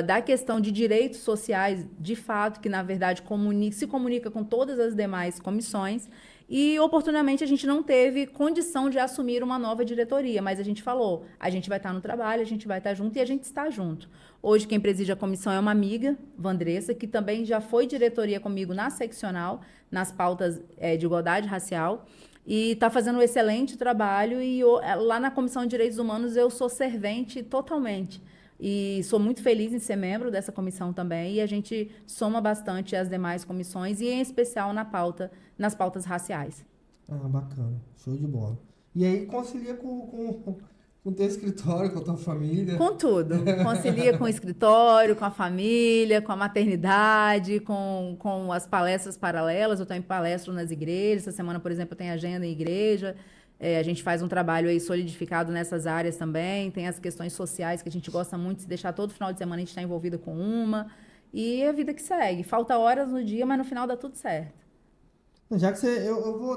da questão de direitos sociais, de fato, que, na verdade, se comunica com todas as demais comissões. E, oportunamente, a gente não teve condição de assumir uma nova diretoria, mas a gente falou, a gente vai estar no trabalho, a gente vai estar junto e a gente está junto. Hoje, quem preside a comissão é uma amiga, Vandressa, que também já foi diretoria comigo na seccional, nas pautas de igualdade racial, e está fazendo um excelente trabalho. E lá na Comissão de Direitos Humanos eu sou servente totalmente. E sou muito feliz em ser membro dessa comissão também. E a gente soma bastante as demais comissões, e em especial nas pautas raciais. Ah, bacana. Show de bola. E aí concilia com o teu escritório, com a tua família? Com tudo. Concilia com o escritório, com a família, com a maternidade, com as palestras paralelas. Eu também palestro nas igrejas. Essa semana, por exemplo, eu tenho agenda em igreja. A gente faz um trabalho aí solidificado nessas áreas também. Tem as questões sociais que a gente gosta muito. Se deixar todo final de semana, a gente está envolvido com uma. E a vida que segue. Falta horas no dia, mas no final dá tudo certo. Já que você...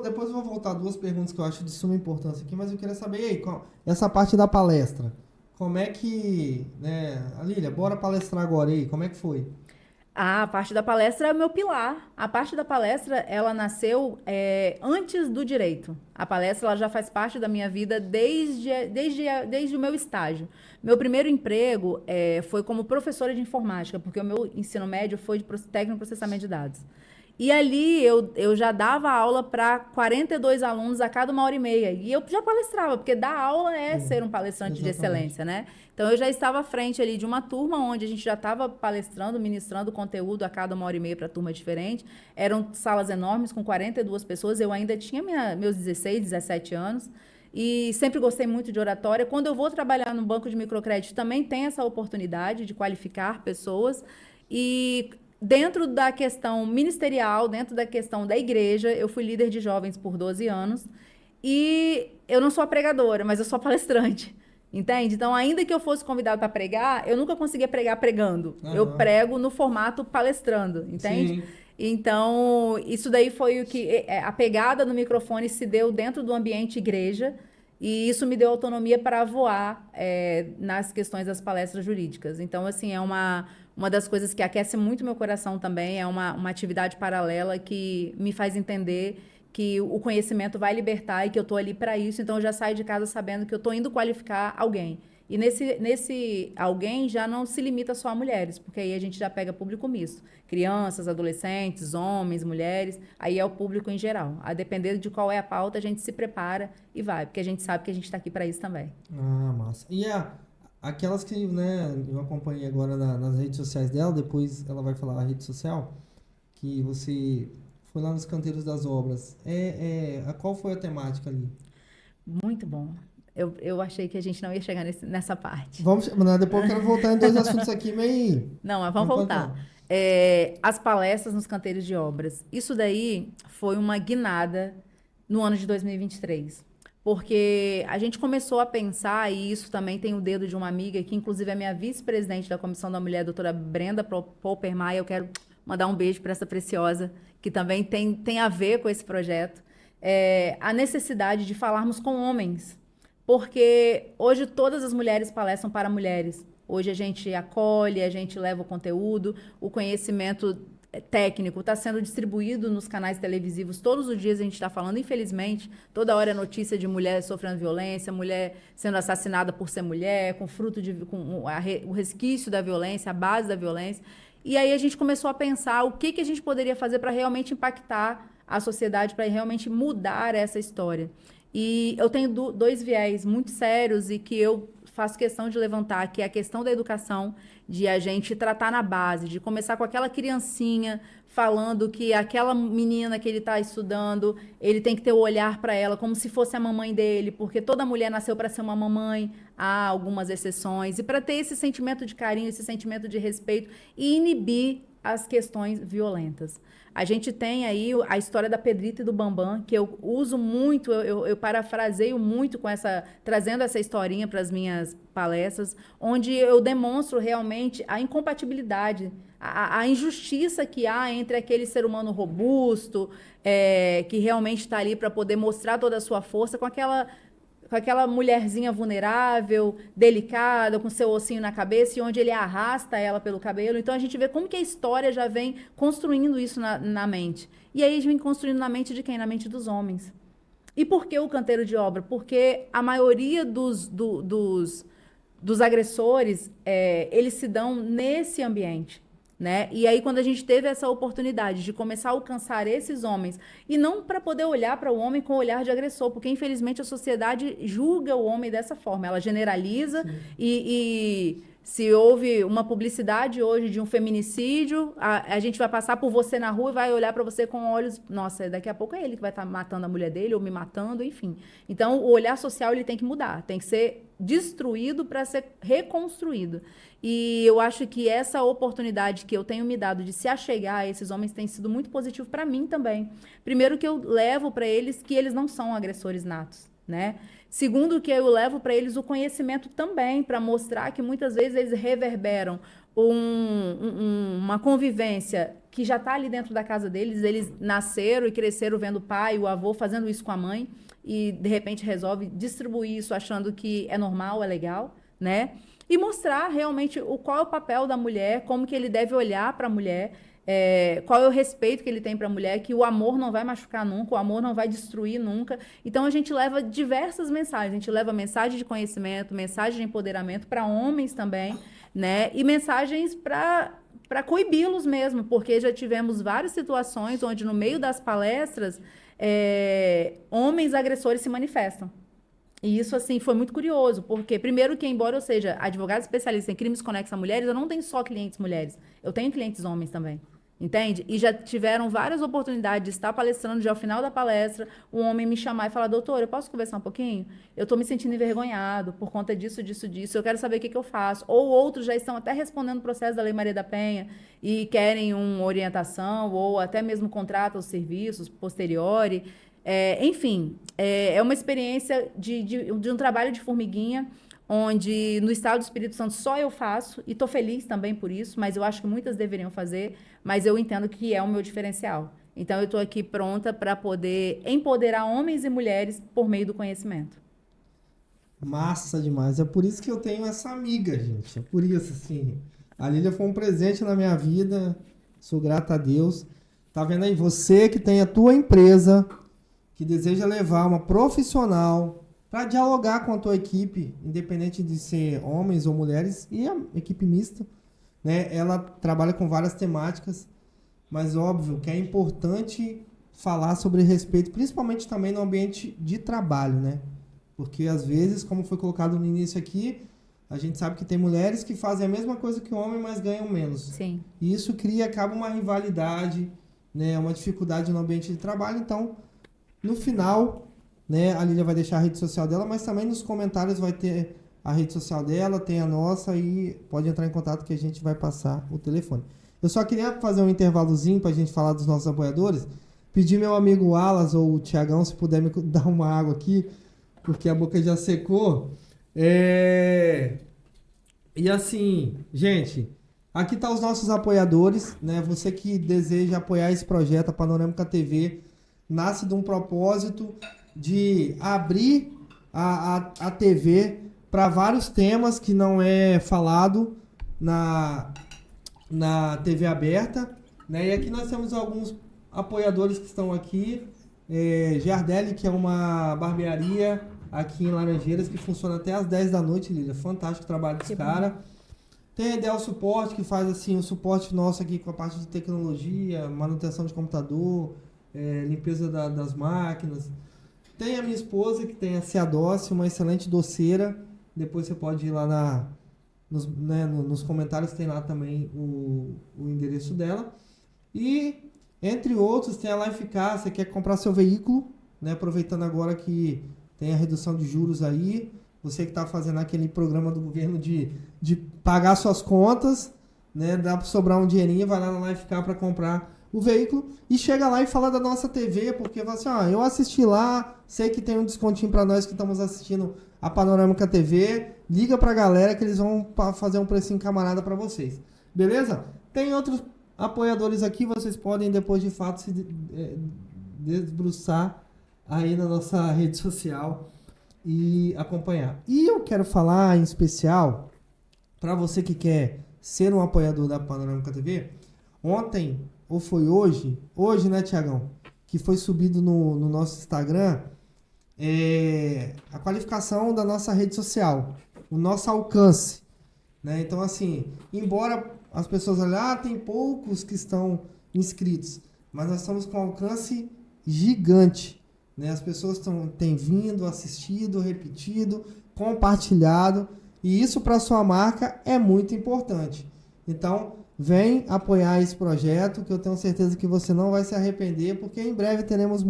depois eu vou voltar a 2 perguntas que eu acho de suma importância aqui, mas eu queria saber aí, essa parte da palestra. Como é que... né, Lília, bora palestrar agora aí. Como é que foi? A parte da palestra é o meu pilar. A parte da palestra, ela nasceu antes do direito. A palestra ela já faz parte da minha vida desde o meu estágio. Meu primeiro emprego foi como professora de informática, porque o meu ensino médio foi de técnico em processamento de dados. E ali eu já dava aula para 42 alunos a cada 1h30. E eu já palestrava, porque dar aula é ser um palestrante de Exatamente. excelência, né? Então eu já estava à frente ali de uma turma onde a gente já estava palestrando, ministrando conteúdo a cada 1h30 para turma diferente. Eram salas enormes com 42 pessoas. Eu ainda tinha meus 16, 17 anos. E sempre gostei muito de oratória. Quando eu vou trabalhar no banco de microcrédito, também tem essa oportunidade de qualificar pessoas. E dentro da questão ministerial, dentro da questão da igreja, eu fui líder de jovens por 12 anos. E eu não sou a pregadora, mas eu sou a palestrante. Entende? Então, ainda que eu fosse convidado para pregar, eu nunca conseguia pregar pregando. Eu prego no formato palestrando, entende? Sim. Então, isso daí foi o que... A pegada no microfone se deu dentro do ambiente igreja, e isso me deu autonomia para voar nas questões das palestras jurídicas. Então, assim, é uma das coisas que aquece muito meu coração também, é uma atividade paralela que me faz entender que o conhecimento vai libertar e que eu estou ali para isso. Então, eu já saio de casa sabendo que eu estou indo qualificar alguém. E nesse alguém já não se limita só a mulheres, porque aí a gente já pega público misto. Crianças, adolescentes, homens, mulheres, aí é o público em geral. A depender de qual é a pauta, a gente se prepara e vai, porque a gente sabe que a gente está aqui para isso também. Ah, massa. E aquelas que, né, eu acompanhei agora nas redes sociais dela, depois ela vai falar a rede social, que você foi lá nos canteiros das obras. Qual foi a temática ali? Muito bom. Eu achei que a gente não ia chegar nessa parte. Depois eu quero voltar em dois assuntos aqui meio... Não, mas vamos voltar. As palestras nos canteiros de obras. Isso daí foi uma guinada no ano de 2023. Porque a gente começou a pensar, e isso também tem o dedo de uma amiga, que inclusive é minha vice-presidente da Comissão da Mulher, a doutora Brenda Poppermayer. Eu quero mandar um beijo para essa preciosa, que também tem a ver com esse projeto. A necessidade de falarmos com homens. Porque hoje todas as mulheres palestram para mulheres. Hoje a gente acolhe, a gente leva o conteúdo, o conhecimento técnico está sendo distribuído nos canais televisivos. Todos os dias a gente está falando, infelizmente, toda hora é notícia de mulher sofrendo violência, mulher sendo assassinada por ser mulher, com o resquício da violência, a base da violência. E aí a gente começou a pensar o que a gente poderia fazer para realmente impactar a sociedade, para realmente mudar essa história. E eu tenho dois viés muito sérios e que eu faço questão de levantar, que é a questão da educação, de a gente tratar na base, de começar com aquela criancinha falando que aquela menina que ele está estudando, ele tem que ter o olhar para ela como se fosse a mamãe dele, porque toda mulher nasceu para ser uma mamãe, há algumas exceções, e para ter esse sentimento de carinho, esse sentimento de respeito e inibir as questões violentas. A gente tem aí a história da Pedrita e do Bambam, que eu uso muito, eu parafraseio muito trazendo essa historinha para as minhas palestras, onde eu demonstro realmente a incompatibilidade, a injustiça que há entre aquele ser humano robusto, que realmente está ali para poder mostrar toda a sua força, com aquela mulherzinha vulnerável, delicada, com seu ossinho na cabeça, e onde ele arrasta ela pelo cabelo. Então, a gente vê como que a história já vem construindo isso na mente. E aí, vem construindo na mente de quem? Na mente dos homens. E por que o canteiro de obra? Porque a maioria dos agressores, eles se dão nesse ambiente. Né? E aí, quando a gente teve essa oportunidade de começar a alcançar esses homens, e não para poder olhar para o homem com o olhar de agressor, porque infelizmente a sociedade julga o homem dessa forma, ela generaliza e se houve uma publicidade hoje de um feminicídio, a gente vai passar por você na rua e vai olhar para você com olhos, nossa, daqui a pouco é ele que vai estar matando a mulher dele ou me matando, enfim. Então, o olhar social ele tem que mudar, tem que ser destruído para ser reconstruído. E eu acho que essa oportunidade que eu tenho me dado de se achegar a esses homens tem sido muito positivo para mim também. Primeiro que eu levo para eles que eles não são agressores natos, né? Segundo que eu levo para eles o conhecimento também, para mostrar que muitas vezes eles reverberam uma convivência que já está ali dentro da casa deles, eles nasceram e cresceram vendo o pai, o avô fazendo isso com a mãe, e de repente resolve distribuir isso achando que é normal, é legal, né? E mostrar realmente qual é o papel da mulher, como que ele deve olhar para a mulher, qual é o respeito que ele tem para a mulher, que o amor não vai machucar nunca, o amor não vai destruir nunca. Então, a gente leva diversas mensagens. A gente leva mensagem de conhecimento, mensagem de empoderamento para homens também, né? E mensagens para para coibi-los mesmo, porque já tivemos várias situações onde, no meio das palestras, homens agressores se manifestam. E isso, assim, foi muito curioso, porque, primeiro, que embora eu seja advogada especialista em crimes conexos a mulheres, eu não tenho só clientes mulheres, eu tenho clientes homens também, entende? E já tiveram várias oportunidades de estar palestrando, já ao final da palestra, um homem me chamar e falar, doutor, eu posso conversar um pouquinho? Eu estou me sentindo envergonhado por conta disso, eu quero saber o que eu faço. Ou outros já estão até respondendo o processo da Lei Maria da Penha e querem uma orientação, ou até mesmo contratam os serviços posteriori. Enfim, é uma experiência de um trabalho de formiguinha, onde no estado do Espírito Santo só eu faço, e estou feliz também por isso, mas eu acho que muitas deveriam fazer, mas eu entendo que é o meu diferencial. Então, eu estou aqui pronta para poder empoderar homens e mulheres por meio do conhecimento. Massa demais. É por isso que eu tenho essa amiga, gente. É por isso, assim. A Lília foi um presente na minha vida. Sou grata a Deus. Tá vendo aí? Você que tem a tua empresa, que deseja levar uma profissional para dialogar com a tua equipe, independente de ser homens ou mulheres, e a equipe mista, né? Ela trabalha com várias temáticas, mas óbvio que é importante falar sobre respeito, principalmente também no ambiente de trabalho, né? Porque às vezes, como foi colocado no início aqui, a gente sabe que tem mulheres que fazem a mesma coisa que o homem, mas ganham menos. Sim. E isso acaba uma rivalidade, né? Uma dificuldade no ambiente de trabalho. Então, no final, né, a Lília vai deixar a rede social dela, mas também nos comentários vai ter a rede social dela, tem a nossa, e pode entrar em contato que a gente vai passar o telefone. Eu só queria fazer um intervalozinho para a gente falar dos nossos apoiadores. Pedir meu amigo Alas ou o Tiagão, se puder me dar uma água aqui, porque a boca já secou. E assim, gente, aqui tá os nossos apoiadores, né? Você que deseja apoiar esse projeto, a Panorâmica TV, nasce de um propósito de abrir a TV para vários temas que não é falado na TV aberta, né? E aqui nós temos alguns apoiadores que estão aqui. Giardelli, que é uma barbearia aqui em Laranjeiras, que funciona até às 10 da noite, Lília. Fantástico o trabalho desse cara. Tem a Ideal Suporte, que faz assim o suporte nosso aqui com a parte de tecnologia, manutenção de computador, limpeza das máquinas. Tem a minha esposa, que tem a Cia Doce, uma excelente doceira. Depois você pode ir lá nos comentários, tem lá também o endereço dela. E, entre outros, tem a Lifecar. Você quer comprar seu veículo, né? Aproveitando agora que tem a redução de juros aí. Você que está fazendo aquele programa do governo de pagar suas contas, né? Dá para sobrar um dinheirinho, vai lá na Lifecar para comprar o veículo e chega lá e fala da nossa TV, porque fala assim, eu assisti lá, sei que tem um descontinho para nós que estamos assistindo a Panorâmica TV, liga pra galera que eles vão fazer um precinho camarada para vocês. Beleza? Tem outros apoiadores aqui, vocês podem depois de fato se debruçar aí na nossa rede social e acompanhar. E eu quero falar em especial para você que quer ser um apoiador da Panorâmica TV. Ontem, ou foi hoje, né, Tiagão, que foi subido no nosso Instagram, a qualificação da nossa rede social, o nosso alcance, né? Então, assim, embora as pessoas olhem, tem poucos que estão inscritos, mas nós estamos com um alcance gigante, né? As pessoas têm vindo, assistido, repetido, compartilhado, e isso para sua marca é muito importante. Então, vem apoiar esse projeto, que eu tenho certeza que você não vai se arrepender, porque em breve teremos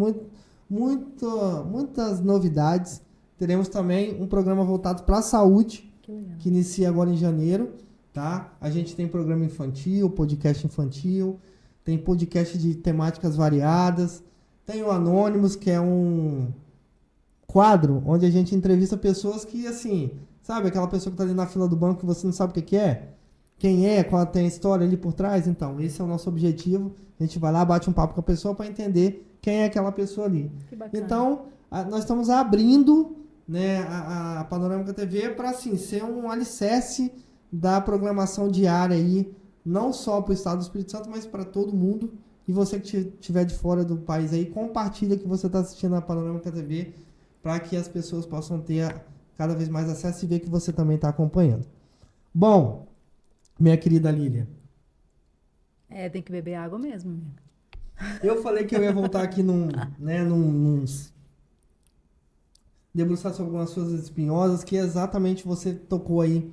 muitas novidades. Teremos também um programa voltado para a saúde, que inicia agora em janeiro, tá? A gente tem programa infantil, podcast infantil, tem podcast de temáticas variadas, tem o Anônimos, que é um quadro onde a gente entrevista pessoas que, assim, sabe aquela pessoa que está ali na fila do banco que você não sabe o que é? Quem é, qual tem a história ali por trás? Então, esse é o nosso objetivo. A gente vai lá, bate um papo com a pessoa para entender quem é aquela pessoa ali. Então, nós estamos abrindo, né, a Panorâmica TV para, assim, ser um alicerce da programação diária aí, não só para o estado do Espírito Santo, mas para todo mundo. E você que estiver de fora do país aí, compartilha que você está assistindo a Panorâmica TV para que as pessoas possam ter cada vez mais acesso e ver que você também está acompanhando. Bom, minha querida Lília, Tem que beber água mesmo, amigo. Eu falei que eu ia voltar aqui debruçar sobre algumas coisas espinhosas, que exatamente você tocou aí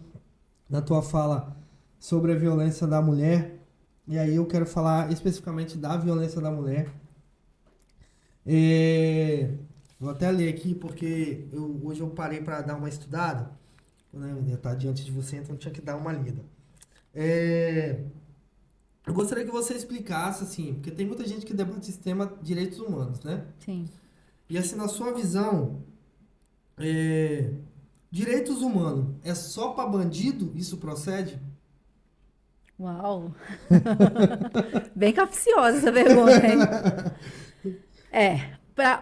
na tua fala sobre a violência da mulher. E aí eu quero falar especificamente da violência da mulher. Vou até ler aqui, porque hoje eu parei para dar uma estudada. Né? Eu ia estar diante de você, então tinha que dar uma lida. Eu gostaria que você explicasse, assim, porque tem muita gente que debate esse tema direitos humanos, né? Sim. E assim, na sua visão, direitos humanos é só para bandido? Isso procede? Uau! Bem capciosa essa pergunta, hein?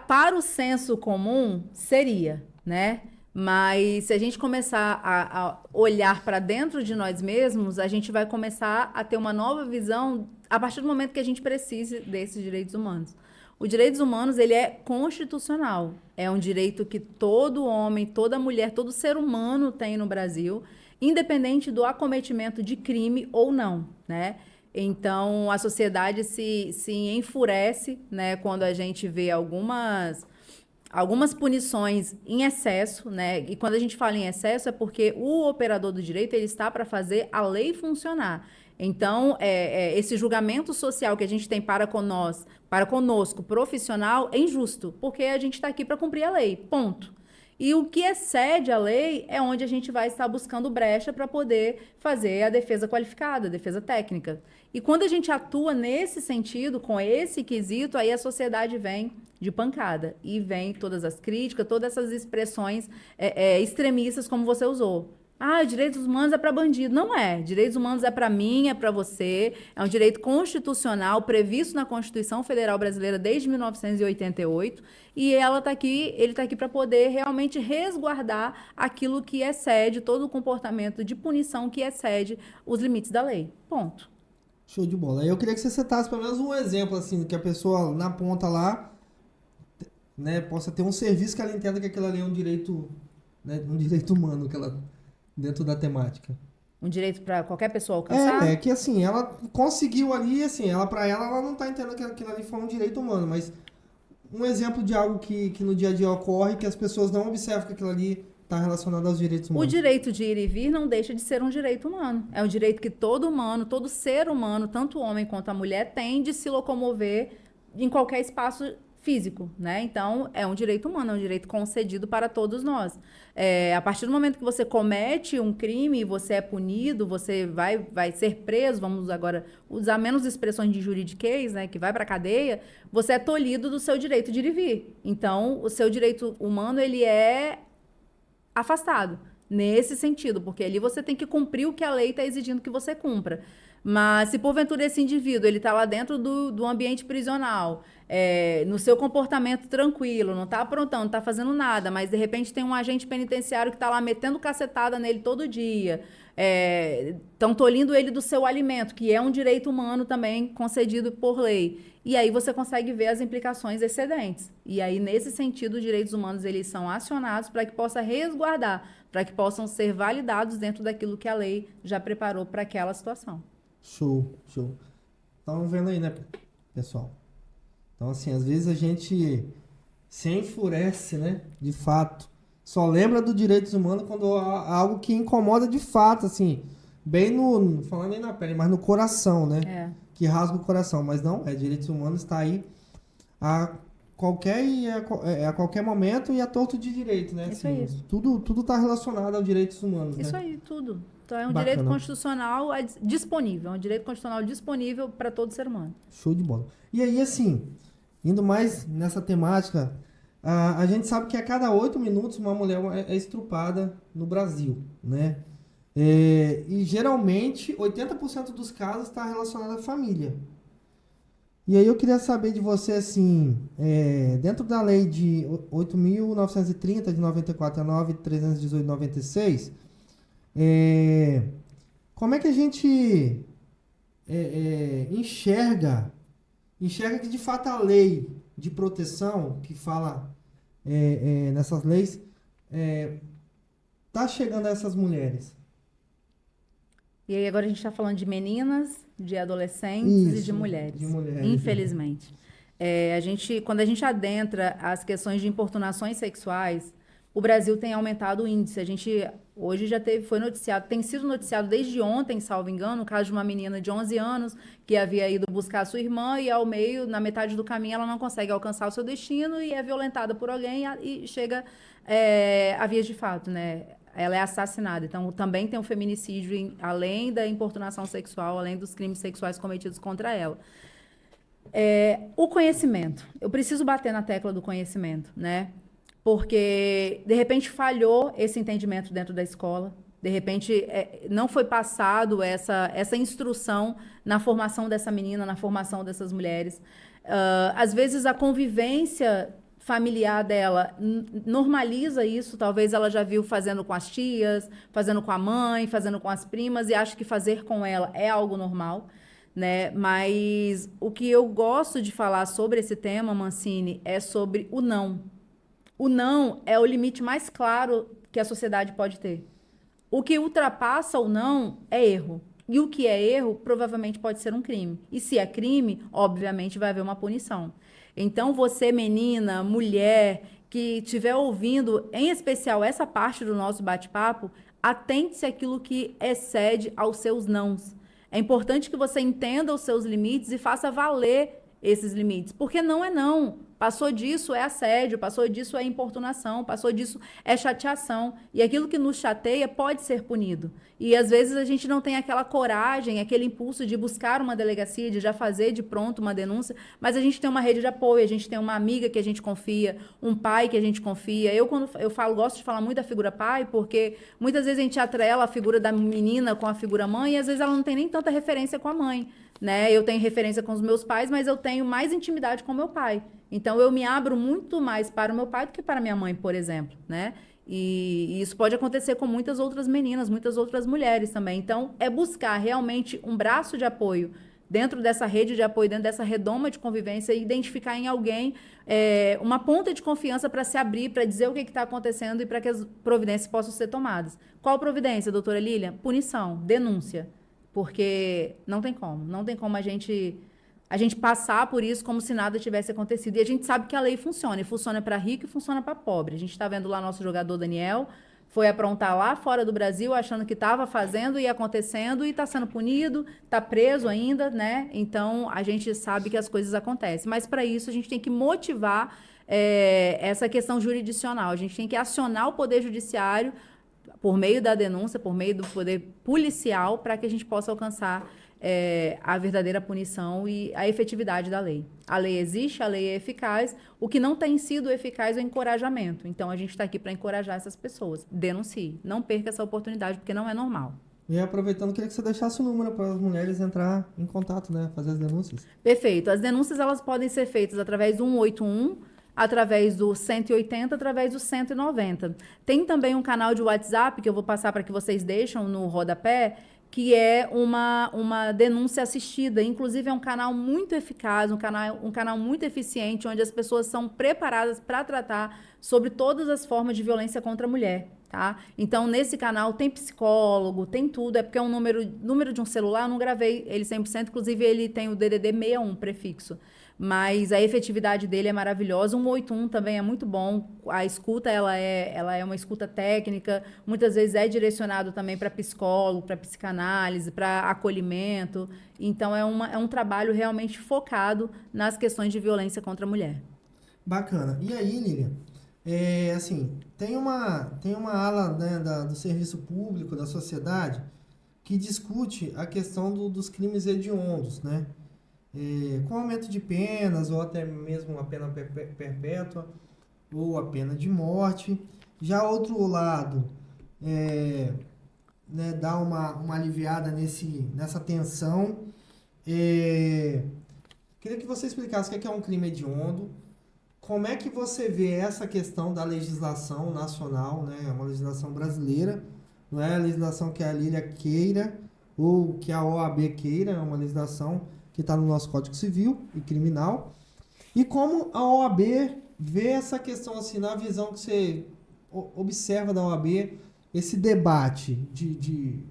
Para o senso comum, seria, né? Mas se a gente começar a olhar para dentro de nós mesmos, a gente vai começar a ter uma nova visão a partir do momento que a gente precise desses direitos humanos. Os direitos humanos, ele é constitucional. É um direito que todo homem, toda mulher, todo ser humano tem no Brasil, independente do acometimento de crime ou não, né? Então, a sociedade se enfurece, né, quando a gente vê algumas punições em excesso, né? E quando a gente fala em excesso é porque o operador do direito ele está para fazer a lei funcionar. Então, esse julgamento social que a gente tem para conosco, profissional, é injusto, porque a gente está aqui para cumprir a lei, ponto. E o que excede a lei é onde a gente vai estar buscando brecha para poder fazer a defesa qualificada, a defesa técnica. E quando a gente atua nesse sentido, com esse quesito, aí a sociedade vem de pancada. E vem todas as críticas, todas essas expressões extremistas, como você usou. Ah, direitos humanos é para bandido. Não é. Direitos humanos é para mim, é para você. É um direito constitucional previsto na Constituição Federal Brasileira desde 1988. E ela tá aqui, ele está aqui para poder realmente resguardar aquilo que excede, todo o comportamento de punição que excede os limites da lei. Ponto. Show de bola. Eu queria que você citasse pelo menos um exemplo, assim, que a pessoa na ponta lá, né, possa ter um serviço que ela entenda que aquilo ali é um direito, né, um direito humano que ela dentro da temática. Um direito para qualquer pessoa alcançar? É que assim, ela conseguiu ali, assim, ela não tá entendendo que aquilo ali foi um direito humano, mas um exemplo de algo que no dia a dia ocorre que as pessoas não observam que aquilo ali está relacionado aos direitos humanos. O direito de ir e vir não deixa de ser um direito humano. É um direito que todo humano, todo ser humano, tanto o homem quanto a mulher, tem de se locomover em qualquer espaço físico, né? Então, é um direito humano, é um direito concedido para todos nós. A partir do momento que você comete um crime, você é punido, você vai ser preso, vamos agora usar menos expressões de juridiquês, né? Que vai para a cadeia, você é tolhido do seu direito de ir e vir. Então, o seu direito humano, ele é afastado nesse sentido, porque ali você tem que cumprir o que a lei está exigindo que você cumpra. Mas se porventura esse indivíduo ele está lá dentro do ambiente prisional, no seu comportamento tranquilo, não está aprontando, não está fazendo nada, mas de repente tem um agente penitenciário que está lá metendo cacetada nele todo dia, estão tolhindo ele do seu alimento, que é um direito humano também concedido por lei. E aí você consegue ver as implicações excedentes. E aí, nesse sentido, os direitos humanos eles são acionados para que possa resguardar, para que possam ser validados dentro daquilo que a lei já preparou para aquela situação. Show. Estão vendo aí, né, pessoal? Então, assim, às vezes a gente se enfurece, né, de fato. Só lembra dos direitos humanos quando há algo que incomoda de fato, assim, bem não falando nem na pele, mas no coração, né? Que rasga o coração. Mas não, direitos humanos está aí a qualquer momento e a torto de direito, né? Isso assim, aí. Tudo está relacionado aos direitos humanos, Isso né? aí, tudo. Então é um Bacana. direito constitucional disponível, é um direito constitucional disponível para todo ser humano. Show de bola. E aí, assim, indo mais nessa temática, a gente sabe que a cada 8 minutos uma mulher é estrupada no Brasil, né? E geralmente 80% dos casos está relacionado à família. E aí eu queria saber de você, assim, dentro da lei de 8.930 de 94 a 9.318 de 96, como é que a gente enxerga que de fato a lei de proteção que fala nessas leis está chegando a essas mulheres? E aí agora a gente está falando de meninas, de adolescentes e de mulheres. De mulheres. Infelizmente. Quando a gente adentra as questões de importunações sexuais, o Brasil tem aumentado o índice. A gente hoje foi noticiado, tem sido noticiado desde ontem, salvo engano, o caso de uma menina de 11 anos que havia ido buscar a sua irmã e na metade do caminho, ela não consegue alcançar o seu destino e é violentada por alguém e chega a vias de fato, né? Ela é assassinada. Então, também tem um feminicídio, além da importunação sexual, além dos crimes sexuais cometidos contra ela. O conhecimento. Eu preciso bater na tecla do conhecimento, né? Porque, de repente, falhou esse entendimento dentro da escola. De repente, não foi passado essa instrução na formação dessa menina, na formação dessas mulheres. Às vezes, a convivência familiar dela normaliza isso, talvez ela já viu fazendo com as tias, fazendo com a mãe, fazendo com as primas, e acha que fazer com ela é algo normal, né? Mas o que eu gosto de falar sobre esse tema, Mancini, é sobre o não. O não é o limite mais claro que a sociedade pode ter. O que ultrapassa o não é erro. E o que é erro, provavelmente pode ser um crime. E se é crime, obviamente vai haver uma punição. Então, você, menina, mulher, que estiver ouvindo, em especial essa parte do nosso bate-papo, atente-se àquilo que excede aos seus nãos. É importante que você entenda os seus limites e faça valer esses limites, porque não é não. Passou disso é assédio, passou disso é importunação, passou disso é chateação. E aquilo que nos chateia pode ser punido. E às vezes a gente não tem aquela coragem, aquele impulso de buscar uma delegacia, de já fazer de pronto uma denúncia, mas a gente tem uma rede de apoio, a gente tem uma amiga que a gente confia, um pai que a gente confia. Quando eu falo, gosto de falar muito da figura pai, porque muitas vezes a gente atrela a figura da menina com a figura mãe, e às vezes ela não tem nem tanta referência com a mãe, né? Eu tenho referência com os meus pais, mas eu tenho mais intimidade com o meu pai. Então, eu me abro muito mais para o meu pai do que para minha mãe, por exemplo, né? E isso pode acontecer com muitas outras meninas, muitas outras mulheres também. Então, é buscar realmente um braço de apoio dentro dessa rede de apoio, dentro dessa redoma de convivência e identificar em alguém uma ponta de confiança para se abrir, para dizer o que está acontecendo e para que as providências possam ser tomadas. Qual providência, doutora Lilian? Punição, denúncia. Porque não tem como a gente passar por isso como se nada tivesse acontecido. E a gente sabe que a lei funciona, e funciona para rico e funciona para pobre. A gente está vendo lá nosso jogador Daniel, foi aprontar lá fora do Brasil, achando que estava fazendo e acontecendo, e está sendo punido, está preso ainda, né? Então, a gente sabe que as coisas acontecem. Mas, para isso, a gente tem que motivar essa questão jurisdicional. A gente tem que acionar o Poder Judiciário por meio da denúncia, por meio do poder policial, para que a gente possa alcançar a verdadeira punição e a efetividade da lei. A lei existe, a lei é eficaz. O que não tem sido eficaz é o encorajamento. Então, a gente está aqui para encorajar essas pessoas. Denuncie. Não perca essa oportunidade, porque não é normal. E aproveitando, queria que você deixasse o número para as mulheres entrar em contato, né? Fazer as denúncias. Perfeito. As denúncias elas podem ser feitas através do 181, através do 180, através do 190. Tem também um canal de WhatsApp que eu vou passar para que vocês deixem no rodapé, que é uma denúncia assistida. Inclusive, é um canal muito eficaz, um canal muito eficiente, onde as pessoas são preparadas para tratar sobre todas as formas de violência contra a mulher, tá? Então, nesse canal tem psicólogo, tem tudo. É porque é um número de um celular, eu não gravei ele 100%, inclusive ele tem o DDD 61 prefixo. Mas a efetividade dele é maravilhosa. O 181 também é muito bom. A escuta, ela é uma escuta técnica. Muitas vezes é direcionado também para psicólogo, para psicanálise, para acolhimento. Então, é um trabalho realmente focado nas questões de violência contra a mulher. Bacana. E aí, Lilian, assim, tem uma ala, né, do serviço público, da sociedade, que discute a questão dos crimes hediondos, né? Com aumento de penas, ou até mesmo a pena perpétua, ou a pena de morte. Já outro lado, né, dá uma aliviada nessa tensão. Queria que você explicasse o que é um crime hediondo, como é que você vê essa questão da legislação nacional, né, uma legislação brasileira, não é a legislação que a Lília queira, ou que a OAB queira, é uma legislação que está no nosso Código Civil e Criminal, e como a OAB vê essa questão, assim, na visão que você observa da OAB, esse debate de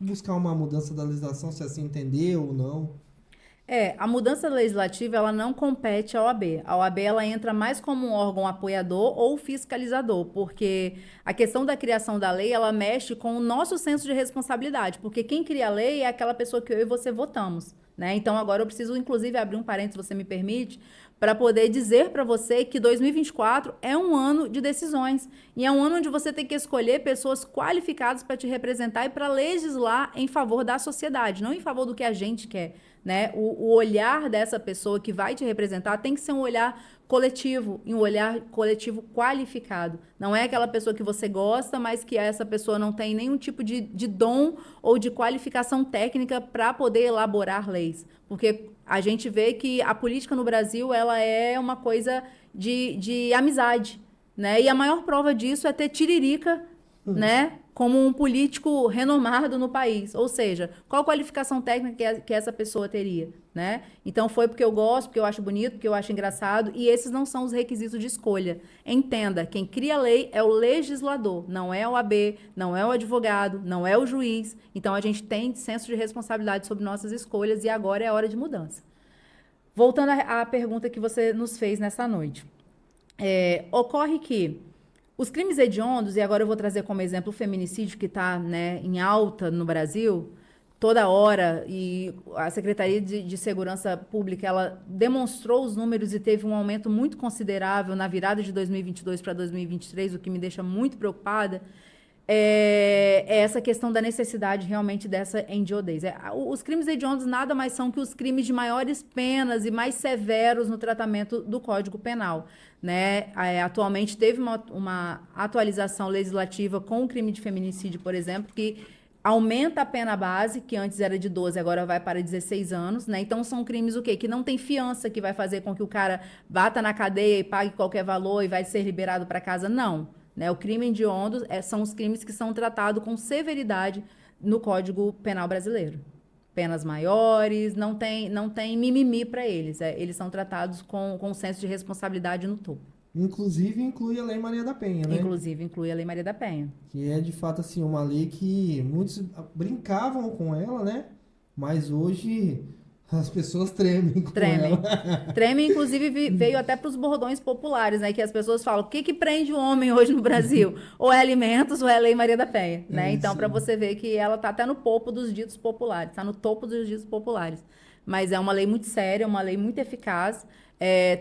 buscar uma mudança da legislação, se assim entender ou não? A mudança legislativa, ela não compete à OAB. A OAB, ela entra mais como um órgão apoiador ou fiscalizador, porque a questão da criação da lei, ela mexe com o nosso senso de responsabilidade, porque quem cria a lei é aquela pessoa que eu e você votamos, né? Então, agora eu preciso, inclusive, abrir um parênteses, se você me permite, para poder dizer para você que 2024 é um ano de decisões, e é um ano onde você tem que escolher pessoas qualificadas para te representar e para legislar em favor da sociedade, não em favor do que a gente quer. Né? O olhar dessa pessoa que vai te representar tem que ser um olhar coletivo, e um olhar coletivo qualificado. Não é aquela pessoa que você gosta, mas que essa pessoa não tem nenhum tipo de dom ou de qualificação técnica para poder elaborar leis. Porque a gente vê que a política no Brasil, ela é uma coisa de amizade, né? E a maior prova disso é ter Tiririca, né, como um político renomado no país. Ou seja, qual a qualificação técnica que essa pessoa teria, né? Então, foi porque eu gosto, porque eu acho bonito, porque eu acho engraçado, e esses não são os requisitos de escolha. Entenda, quem cria a lei é o legislador, não é o AB, não é o advogado, não é o juiz. Então, a gente tem senso de responsabilidade sobre nossas escolhas, e agora é a hora de mudança. Voltando à pergunta que você nos fez nessa noite. Ocorre que os crimes hediondos, e agora eu vou trazer como exemplo o feminicídio, que está, né, em alta no Brasil, toda hora, e a Secretaria de Segurança Pública, ela demonstrou os números e teve um aumento muito considerável na virada de 2022 para 2023, o que me deixa muito preocupada, é essa questão da necessidade realmente dessa endiodez. Os crimes hediondos nada mais são que os crimes de maiores penas e mais severos no tratamento do Código Penal. Né? Atualmente teve uma atualização legislativa com o crime de feminicídio, por exemplo, que aumenta a pena base, que antes era de 12, agora vai para 16 anos. Né? Então, são crimes o quê? Que não tem fiança, que vai fazer com que o cara bata na cadeia e pague qualquer valor e vai ser liberado para casa. Não. Né? O crime hediondo são os crimes que são tratados com severidade no Código Penal brasileiro. Penas maiores, não tem mimimi para eles. Eles são tratados com um senso de responsabilidade no topo. Inclusive, inclui a Lei Maria da Penha, né? Inclusive, inclui a Lei Maria da Penha. Que é, de fato, assim, uma lei que muitos brincavam com ela, né? Mas hoje as pessoas tremem com ela. Tremem, inclusive, veio até para os bordões populares, né? Que as pessoas falam, o que prende o homem hoje no Brasil? Ou é alimentos, ou é a Lei Maria da Penha, né? Então, para você ver que ela está até no topo dos ditos populares, está no topo dos ditos populares. Mas é uma lei muito séria, uma lei muito eficaz,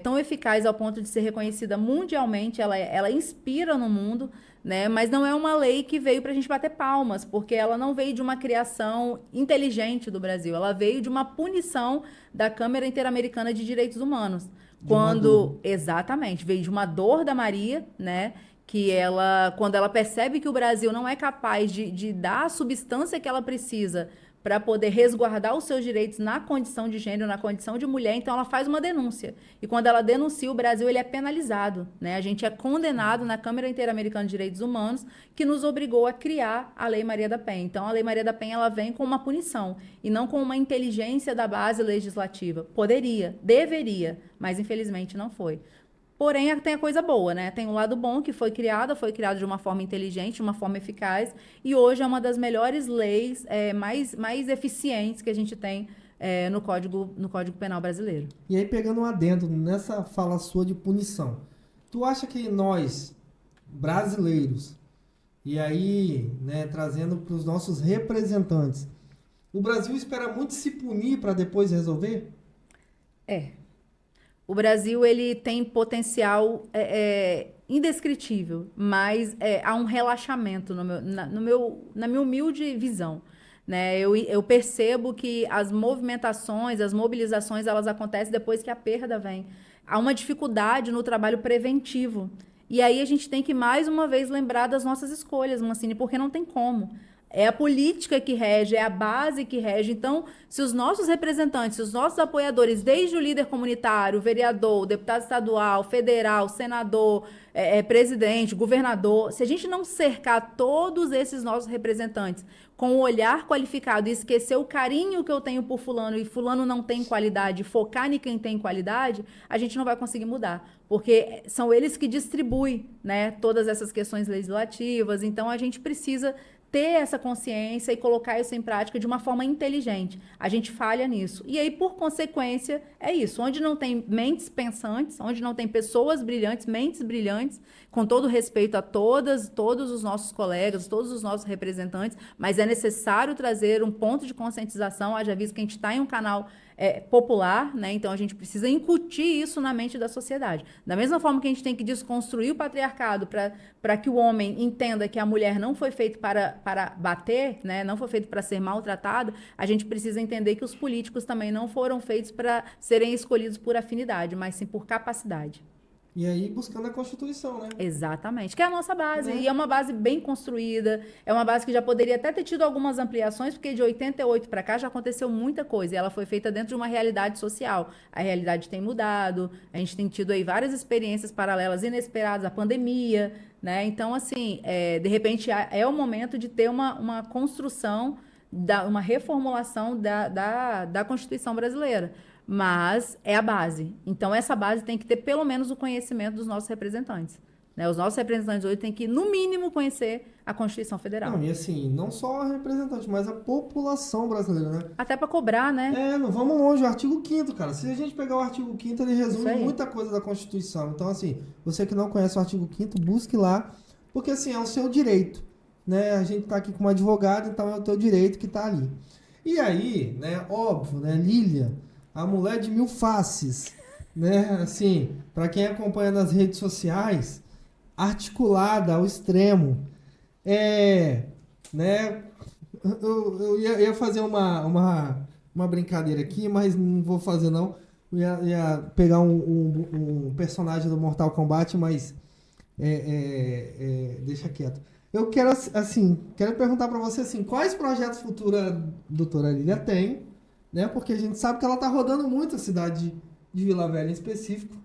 tão eficaz ao ponto de ser reconhecida mundialmente, ela inspira no mundo, né? Mas não é uma lei que veio para a gente bater palmas, porque ela não veio de uma criação inteligente do Brasil, ela veio de uma punição da Câmara Interamericana de Direitos Humanos. Exatamente, veio de uma dor da Maria, né? Que quando ela percebe que o Brasil não é capaz de dar a substância que ela precisa para poder resguardar os seus direitos na condição de gênero, na condição de mulher, então ela faz uma denúncia. E quando ela denuncia, o Brasil ele é penalizado, né? A gente é condenado na Câmara Interamericana de Direitos Humanos, que nos obrigou a criar a Lei Maria da Penha. Então, a Lei Maria da Penha ela vem com uma punição e não com uma inteligência da base legislativa. Poderia, deveria, mas infelizmente não foi. Porém, tem a coisa boa, né? Tem um lado bom que foi criado de uma forma inteligente, de uma forma eficaz, e hoje é uma das melhores leis mais eficientes que a gente tem no Código Penal brasileiro. E aí, pegando um adendo nessa fala sua de punição, tu acha que nós, brasileiros, e aí, né, trazendo para os nossos representantes, o Brasil espera muito se punir para depois resolver? O Brasil ele tem potencial indescritível, mas há um relaxamento na minha humilde visão. Né? Eu percebo que as movimentações, as mobilizações, elas acontecem depois que a perda vem. Há uma dificuldade no trabalho preventivo. E aí a gente tem que, mais uma vez, lembrar das nossas escolhas, Mancini, porque não tem como. É a política que rege, é a base que rege. Então, se os nossos representantes, se os nossos apoiadores, desde o líder comunitário, o vereador, o deputado estadual, federal, senador, presidente, governador, se a gente não cercar todos esses nossos representantes com um olhar qualificado e esquecer o carinho que eu tenho por fulano e fulano não tem qualidade, focar em quem tem qualidade, a gente não vai conseguir mudar. Porque são eles que distribuem, né, todas essas questões legislativas. Então, a gente precisa ter essa consciência e colocar isso em prática de uma forma inteligente. A gente falha nisso. E aí, por consequência, é isso. Onde não tem mentes pensantes, onde não tem pessoas brilhantes, mentes brilhantes, com todo respeito a todos os nossos colegas, todos os nossos representantes, mas é necessário trazer um ponto de conscientização, haja visto que a gente está em um canal popular, né? Então a gente precisa incutir isso na mente da sociedade. Da mesma forma que a gente tem que desconstruir o patriarcado para que o homem entenda que a mulher não foi feita para bater, né? Não foi feita para ser maltratada, a gente precisa entender que os políticos também não foram feitos para serem escolhidos por afinidade, mas sim por capacidade. E aí buscando a Constituição, né? Exatamente, que é a nossa base. E é uma base bem construída, é uma base que já poderia até ter tido algumas ampliações, porque de 88 para cá já aconteceu muita coisa, e ela foi feita dentro de uma realidade social. A realidade tem mudado, a gente tem tido aí várias experiências paralelas inesperadas, a pandemia, né? Então, assim, de repente é o momento de ter uma construção, uma reformulação da Constituição brasileira. Mas é a base. Então, essa base tem que ter pelo menos o conhecimento dos nossos representantes. Né? Os nossos representantes hoje têm que, no mínimo, conhecer a Constituição Federal. Não, e assim, não só a representante, mas a população brasileira, né? Até para cobrar, né? Não vamos longe, o artigo 5º, cara. Se a gente pegar o artigo 5º, ele resume muita coisa da Constituição. Então, assim, você que não conhece o artigo 5º, busque lá, porque, assim, é o seu direito, né? A gente tá aqui como advogado, então é o teu direito que tá ali. E aí, né, óbvio, né, Lília, a mulher de 1000 faces, né? Assim, para quem acompanha nas redes sociais, articulada ao extremo, né? Eu ia fazer uma brincadeira aqui, mas não vou fazer não. Eu ia pegar um personagem do Mortal Kombat, mas deixa quieto. Eu quero, assim, perguntar para você, assim, quais projetos futuros a doutora Lília tem, né? Porque a gente sabe que ela está rodando muito a cidade de Vila Velha em específico,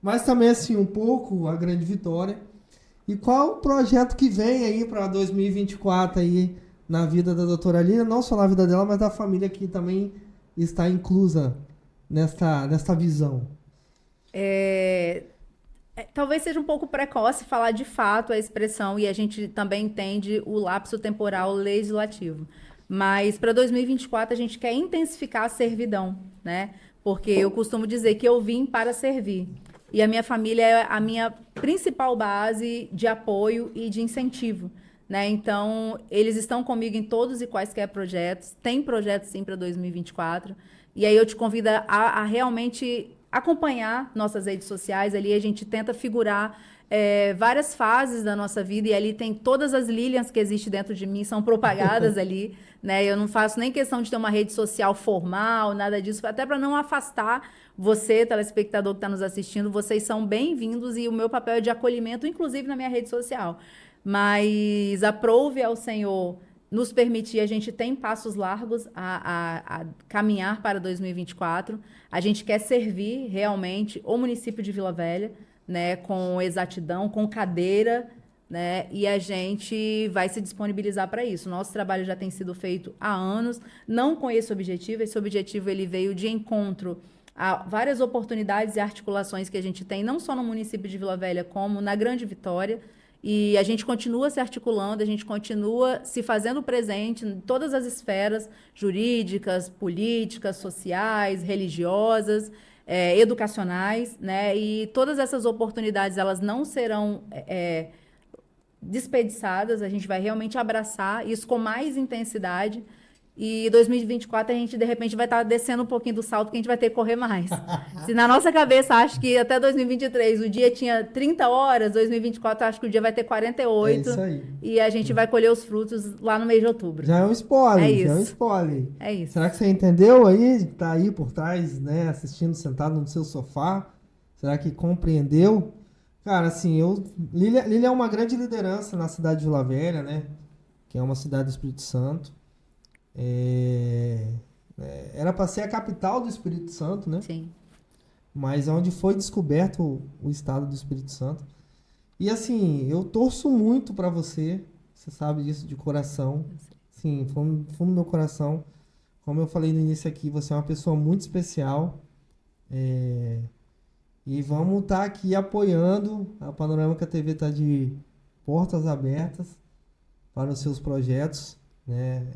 mas também, assim, um pouco a Grande Vitória. E qual o projeto que vem aí para 2024 aí na vida da doutora Lília, não só na vida dela, mas da família que também está inclusa nesta visão? Talvez seja um pouco precoce falar de fato a expressão, e a gente também entende o lapso temporal legislativo. Mas para 2024 a gente quer intensificar a servidão, né? Porque eu costumo dizer que eu vim para servir. E a minha família é a minha principal base de apoio e de incentivo, né? Então, eles estão comigo em todos e quaisquer projetos. Tem projetos sim para 2024. E aí eu te convido a realmente acompanhar nossas redes sociais. Ali a gente tenta figurar várias fases da nossa vida, e ali tem todas as Lilians que existem dentro de mim, são propagadas ali, né? Eu não faço nem questão de ter uma rede social formal, nada disso, até para não afastar você, telespectador que está nos assistindo. Vocês são bem-vindos e o meu papel é de acolhimento, inclusive na minha rede social. Mas aprove ao Senhor nos permitir, a gente tem passos largos a caminhar para 2024. A gente quer servir realmente o município de Vila Velha, né, com exatidão, com cadeira, né, e a gente vai se disponibilizar para isso. Nosso trabalho já tem sido feito há anos, não com esse objetivo ele veio de encontro a várias oportunidades e articulações que a gente tem, não só no município de Vila Velha, como na Grande Vitória, e a gente continua se articulando, a gente continua se fazendo presente em todas as esferas jurídicas, políticas, sociais, religiosas, educacionais, né? E todas essas oportunidades, elas não serão desperdiçadas, a gente vai realmente abraçar isso com mais intensidade. E 2024 a gente, de repente, vai estar descendo um pouquinho do salto, que a gente vai ter que correr mais. Se na nossa cabeça acho que até 2023 o dia tinha 30 horas, 2024 acho que o dia vai ter 48. É isso aí. E a gente vai colher os frutos lá no mês de outubro. Já é um spoiler, É isso. já é um spoiler. É isso. Será que você entendeu aí? Tá aí por trás, né, assistindo, sentado no seu sofá? Será que compreendeu? Cara, assim, Lília é uma grande liderança na cidade de Vila Velha, né? Que é uma cidade do Espírito Santo. Era para ser a capital do Espírito Santo, né? Sim. Mas é onde foi descoberto o estado do Espírito Santo. E assim, eu torço muito para você sabe disso de coração. Sim, fundo do meu coração. Como eu falei no início aqui, você é uma pessoa muito especial. E vamos estar aqui apoiando. A Panorâmica TV está de portas abertas. para os seus projetos, né?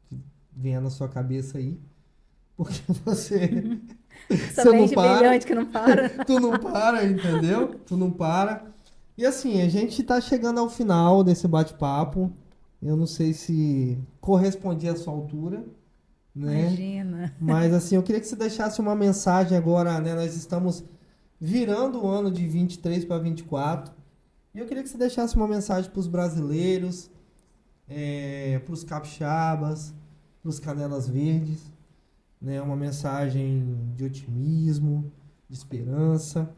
Que venha na sua cabeça aí. Porque você... Essa você não mente para. brilhante que não para. Tu não para, entendeu? Tu não para. E assim, a gente tá chegando ao final desse bate-papo. Eu não sei se correspondi à sua altura, né? Imagina. Mas assim, eu queria que você deixasse uma mensagem agora, né? Nós estamos virando o ano de 23 para 24. E eu queria que você deixasse uma mensagem para os brasileiros, para os capixabas, para os canelas verdes, né? Uma mensagem de otimismo, de esperança.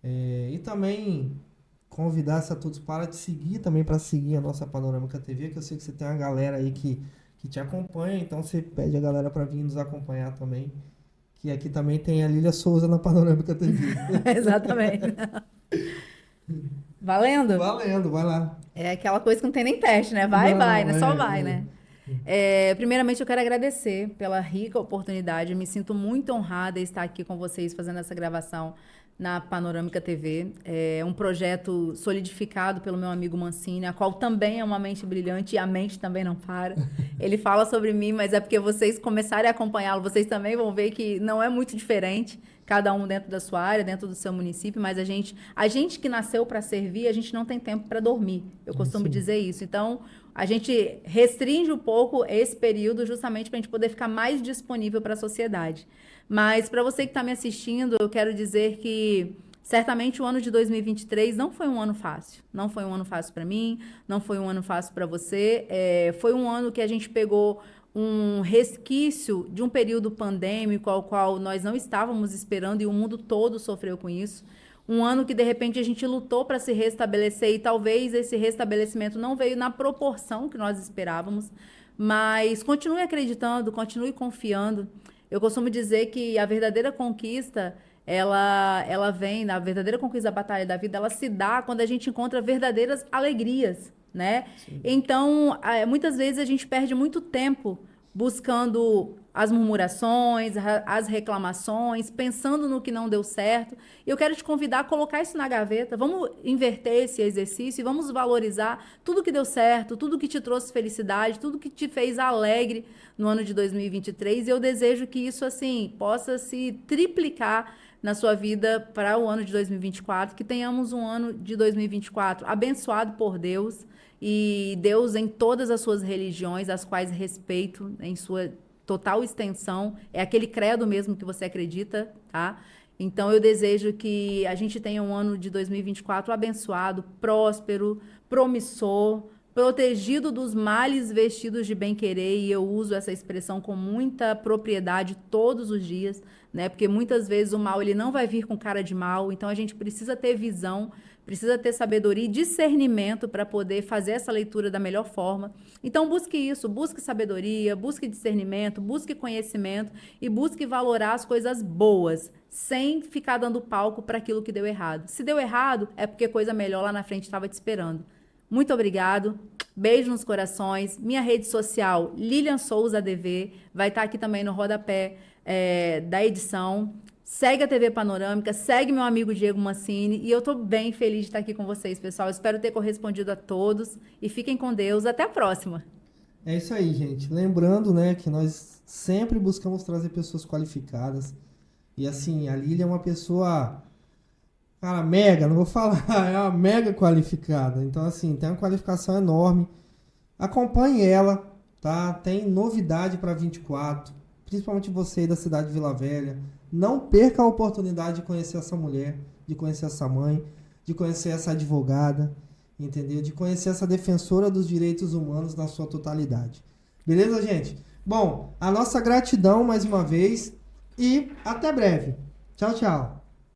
E também convidasse a todos para te seguir, também para seguir a nossa Panorâmica TV, que eu sei que você tem uma galera aí que te acompanha, então você pede a galera para vir nos acompanhar também, que aqui também tem a Lília Souza na Panorâmica TV. Exatamente. Valendo? Valendo, vai lá. É aquela coisa que não tem nem teste, né? Vai, Não, vai, né? Só vai, né? Primeiramente, eu quero agradecer pela rica oportunidade. Eu me sinto muito honrada em estar aqui com vocês fazendo essa gravação na Panorâmica TV. É um projeto solidificado pelo meu amigo Mancini, a qual também é uma mente brilhante e a mente também não para. Ele fala sobre mim, mas é porque vocês começarem a acompanhá-lo, vocês também vão ver que não é muito diferente, cada um dentro da sua área, dentro do seu município, mas a gente que nasceu para servir, a gente não tem tempo para dormir. Eu costumo dizer isso. Então, a gente restringe um pouco esse período justamente para a gente poder ficar mais disponível para a sociedade. Mas para você que está me assistindo, eu quero dizer que certamente o ano de 2023 não foi um ano fácil. Não foi um ano fácil para mim, não foi um ano fácil para você. Foi um ano que a gente pegou um resquício de um período pandêmico ao qual nós não estávamos esperando e o mundo todo sofreu com isso. Um ano que, de repente, a gente lutou para se restabelecer e talvez esse restabelecimento não veio na proporção que nós esperávamos, mas continue acreditando, continue confiando. Eu costumo dizer que a verdadeira conquista, ela vem, a verdadeira conquista da batalha da vida, ela se dá quando a gente encontra verdadeiras alegrias, né? Sim. Então, muitas vezes a gente perde muito tempo buscando as murmurações, as reclamações, pensando no que não deu certo. Eu quero te convidar a colocar isso na gaveta. Vamos inverter esse exercício e vamos valorizar tudo que deu certo, tudo que te trouxe felicidade, tudo que te fez alegre no ano de 2023. E eu desejo que isso, assim, possa se triplicar na sua vida para o ano de 2024, que tenhamos um ano de 2024 abençoado por Deus, e Deus em todas as suas religiões, as quais respeito em sua total extensão, é aquele credo mesmo que você acredita, tá? Então eu desejo que a gente tenha um ano de 2024 abençoado, próspero, promissor, protegido dos males vestidos de bem-querer, e eu uso essa expressão com muita propriedade todos os dias, né? Porque muitas vezes o mal ele não vai vir com cara de mal, então a gente precisa ter visão, precisa ter sabedoria e discernimento para poder fazer essa leitura da melhor forma. Então busque isso, busque sabedoria, busque discernimento, busque conhecimento e busque valorar as coisas boas, sem ficar dando palco para aquilo que deu errado. Se deu errado, é porque coisa melhor lá na frente estava te esperando. Muito obrigado, beijo nos corações. Minha rede social, Lilian Souza ADV, vai estar aqui também no rodapé da edição. Segue a TV Panorâmica, segue meu amigo Diego Mancini, e eu estou bem feliz de estar aqui com vocês, pessoal. Espero ter correspondido a todos e fiquem com Deus. Até a próxima. É isso aí, gente. Lembrando, né, que nós sempre buscamos trazer pessoas qualificadas. E assim, a Lília é uma pessoa, cara, mega, não vou falar, é uma mega qualificada. Então, assim, tem uma qualificação enorme. Acompanhe ela, tá? Tem novidade para 24, principalmente você aí da cidade de Vila Velha. Não perca a oportunidade de conhecer essa mulher, de conhecer essa mãe, de conhecer essa advogada, entendeu? De conhecer essa defensora dos direitos humanos na sua totalidade. Beleza, gente? Bom, a nossa gratidão mais uma vez e até breve. Tchau, tchau.